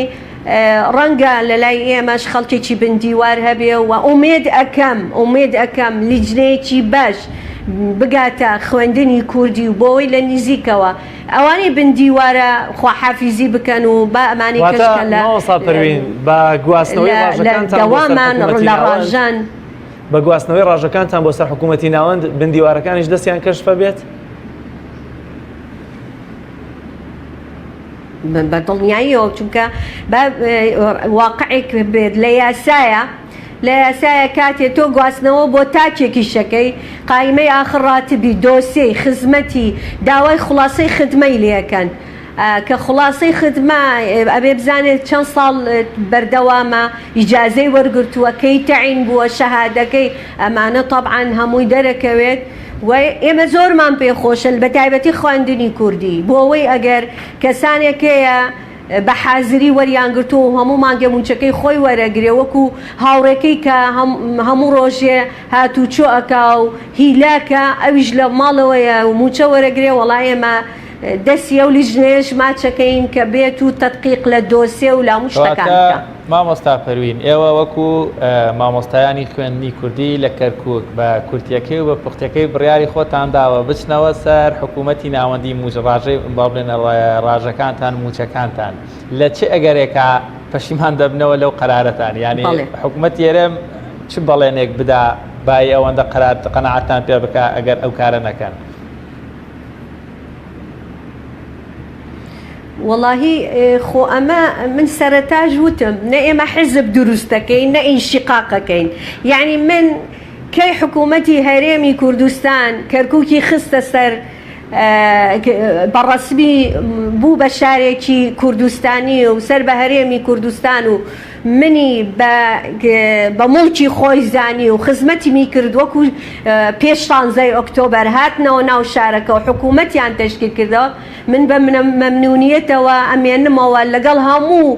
ڕەنگە لە لای ئێمەش خەڵکێکی بندیوار هەبێ و ئومێد ئەەکەم لیجنەیەکی باش بگاتە خوێندنی کوردی و بۆی لە نزیکەوە ئەوانی بندیوارە خواحافیزی بکەن و با ئەمانی کەشکە لە دەوامان لە ڕاژان بە گواستنەوەی ڕاژەکانتان بۆ سەر حکوومەتی ناوەند بندیوارەکانیش دەستیان کەشفە بێت؟ بە دڵنیاییەوە چونکە واقعێک بێت لە یاسایە کاتێ تۆ گواستنەوە بۆ تاکێکی شەکەی قایمەی ئاخر ڕاتبی دۆسیەی خزمەتی داوای خلاصەی خدمەی لێەکەن کە خلاصەی خدمە ئەبێ بزانێت چەند ساڵ بەردەوامە ئیجازەی وەرگرتووە کەی تەعین بووە شەهادەکەی ئەمانە طبعاً هەمووی دەرەکەوێت و ئێمە زۆرمان پێخۆشن بە تایبەتی خوێندنی کوردی بۆ ئەوەی ئەگەر کەسانێکەیە بە حازری وەریانگرتو و هەموو مانگە مونچەکەی خۆی وەرەگرێ وەکو هاوڕێکەی کە هەموو ڕۆژێ هاتوو چۆ ئەکا و هیلاکە ئەویش لە ماڵەوەیە و موچە وەرەگرێ وەڵای ئێمە دەستی ئەو لیژنێش ماچەکەین کە بێت و تەدقیق لە دۆسێ و لە هەموو شتەکان بکە. مامۆستا پەروین ئێوە وەکو مامۆستایانی خوێندنی کوردی لە کەرکووک بە کورتیەکەی و بە پوختەکەی بڕیاری خۆتان داوە بچنەوە سەر حکوومەتی ناوەندی ڕاژەی بڵێنە ڕاژەکانتان موچەکانتان لە چه ئەگەرێکە پەشیمان دەبنەوە لەو قەرارەتان یعنی حکوومەت ئێرەم چ بەڵێنێک بدا بای ئەوەندە قەناعەتان پێ بکە ئەگەر ئەو کارە نەکەن؟ واللهی خۆ ئەمە من سەرەتاژ وتم نە ئێمە حزب دروستەکەین نە ئینشقاقەکەین یعنی من کەی حکوومەتی هەرێمی کوردستان کەرکووکی خستە سەر بەڕەسمی بوو بە شارێکی کوردستانی و سەر بە هەرێمی کوردستان و منی بە مڵکی خۆی زانی و خزمەتی میکرد وەکو پێش 16 ئۆکتۆبەر هاتنەوە ناو شارەکە و حکوومەتیان تەشکیل کردەوە من بە مەمنونیەتەوە ئەمێنمەوە لەگەڵ هەموو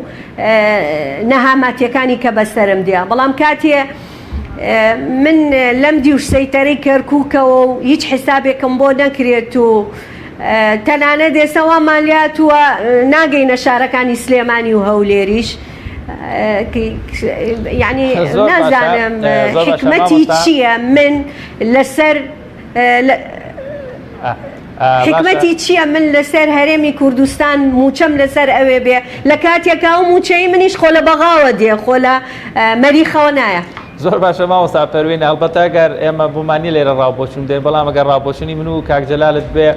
نەهامەتیەکانی کە بەسەرم دیا بەڵام کاتێ من لەم دیوشەیتەرەی کەرکووکەوە و هیچ حسابێکم بۆ نەکرێت و تەنانە دێسەوە مالیاتوە ناگەینە شارەکانی سلێمانی و هەولێریش یعنی نازانم حکمەتی چییە من لەسەر حکمەتی چییە من لەسەر هەرێمی کوردستان موچەم لەسەر ئەوێ بێ لە کاتێکا و موچەی منیش خۆ لە بەغاوە دێ خۆ لە مەریخەوە نایە. زۆر باشە مامۆستا پەروین هەڵبەتە ئەگەر ئێمە بوومانی لێرە ڕاوبۆچون دێن بەڵام ئەگەر ڕاوبۆچنی من و کاک جەلالت بێ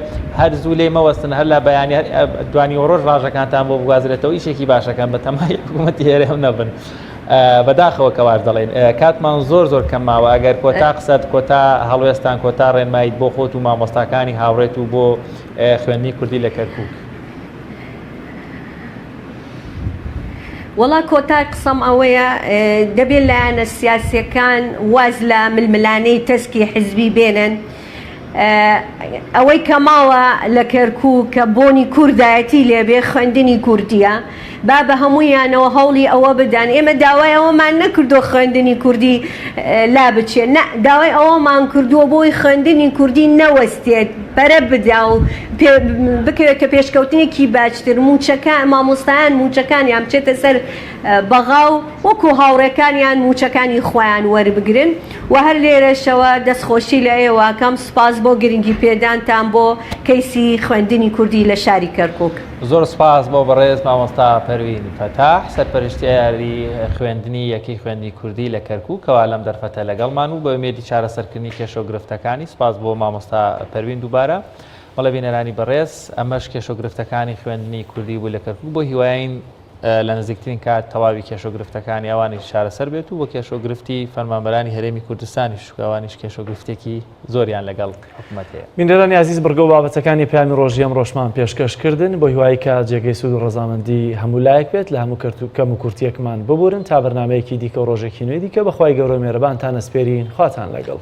هەر زوو لێ مەوەستن هەر لە بەیانی دوانی ڕۆژ ڕاژەکانتان بۆ بگوازرێتەوە ئیشێکی باشەکەن بە تەمای حکوومەتی هێرێم نەبن بەداخەوە کەواش دەڵێن کاتمان زۆر کەم ماوە ئەگەر کۆتا قسەت کۆتا هەڵوێستان کۆتا ڕێنماییت بۆ خۆت و مامۆستاکانی هاوڕێت و بۆ خوێندنی کوردی لە کەرکووک. وڵا کۆتا قسەم ئەوەیە دەبێت لایەنە سیاسیەکان واز لە ململانەی تەسکی حزبی بێنن ئەوەی کە ماوە لە کەرکووک کە بۆنی کوردایەتی لێبێ خوێندنی کوردیە با بە هەموویانەوە هەوڵی ئەوە بدەن ئێمە داوای ئەوەمان نەکردو خوێندنی کوردی لا بچێت داوای ئەوەمان کردووە بۆی خوێندنی کوردی نەوەستێت بەرە بدا و بکەوێت کە پێشکەوتنێکی باشتر موچەکان مامۆستایان موچەکانیان بچێتە سەر بەغا و وەکو هاوڕێکانیان موچەکانی خۆیان وەربگرن و هەر لێرەشەوە دەستخۆشی لە ئێوەکەم سپاس بۆ گرنگی پێدانتان بۆ کەیسی خوێندنی کوردی لە شاری کەرکووک. زۆر سپاس بۆ بەڕێز مامۆستا پەروین فەتاح سەرپەرشتیاری خوێندنی یەکەی خوێندنی کوردی لە کەرکووکەوە لەم دەرفەتە لەگەڵمان و بە ئومێدی چارەسەرکردنی کێشۆگرفتەکانی سپاس بۆ مامۆستا پەروین دووبارە. بەڵێ بینەرانی بەڕێز ئەمەش کێشۆگرفتەکانی خوێندنی کوردی بوو لە کەرکووک بۆ هیواین لە نزیکترین کات تەواوی کێشۆگرفتەکانی ئەوانی شارەسەر بێت و بۆ کێشۆگرفتی فەرمانبەرانی هەرێمی کوردستانی شوکەوانیش کێشۆگرفتێکی زۆریان لەگەڵ حکوومەت هەیە. بینەرانی عزیز بەرگە و بابەتەکانی پەیامی ڕۆژی ئەم ڕۆژمان پێشکەشکردن بۆ هیوای کە جێگەی سوود و ڕەزامەندی هەموو لایەک بێت لە هەموو کەم و کورتیەکمان ببورن تا بەرنامەیەکی دیکە و ڕۆژێکی نوێی دیکە بەخوای گەورە میهرەبانتان ئەسپێرین خواتان لەگەڵ.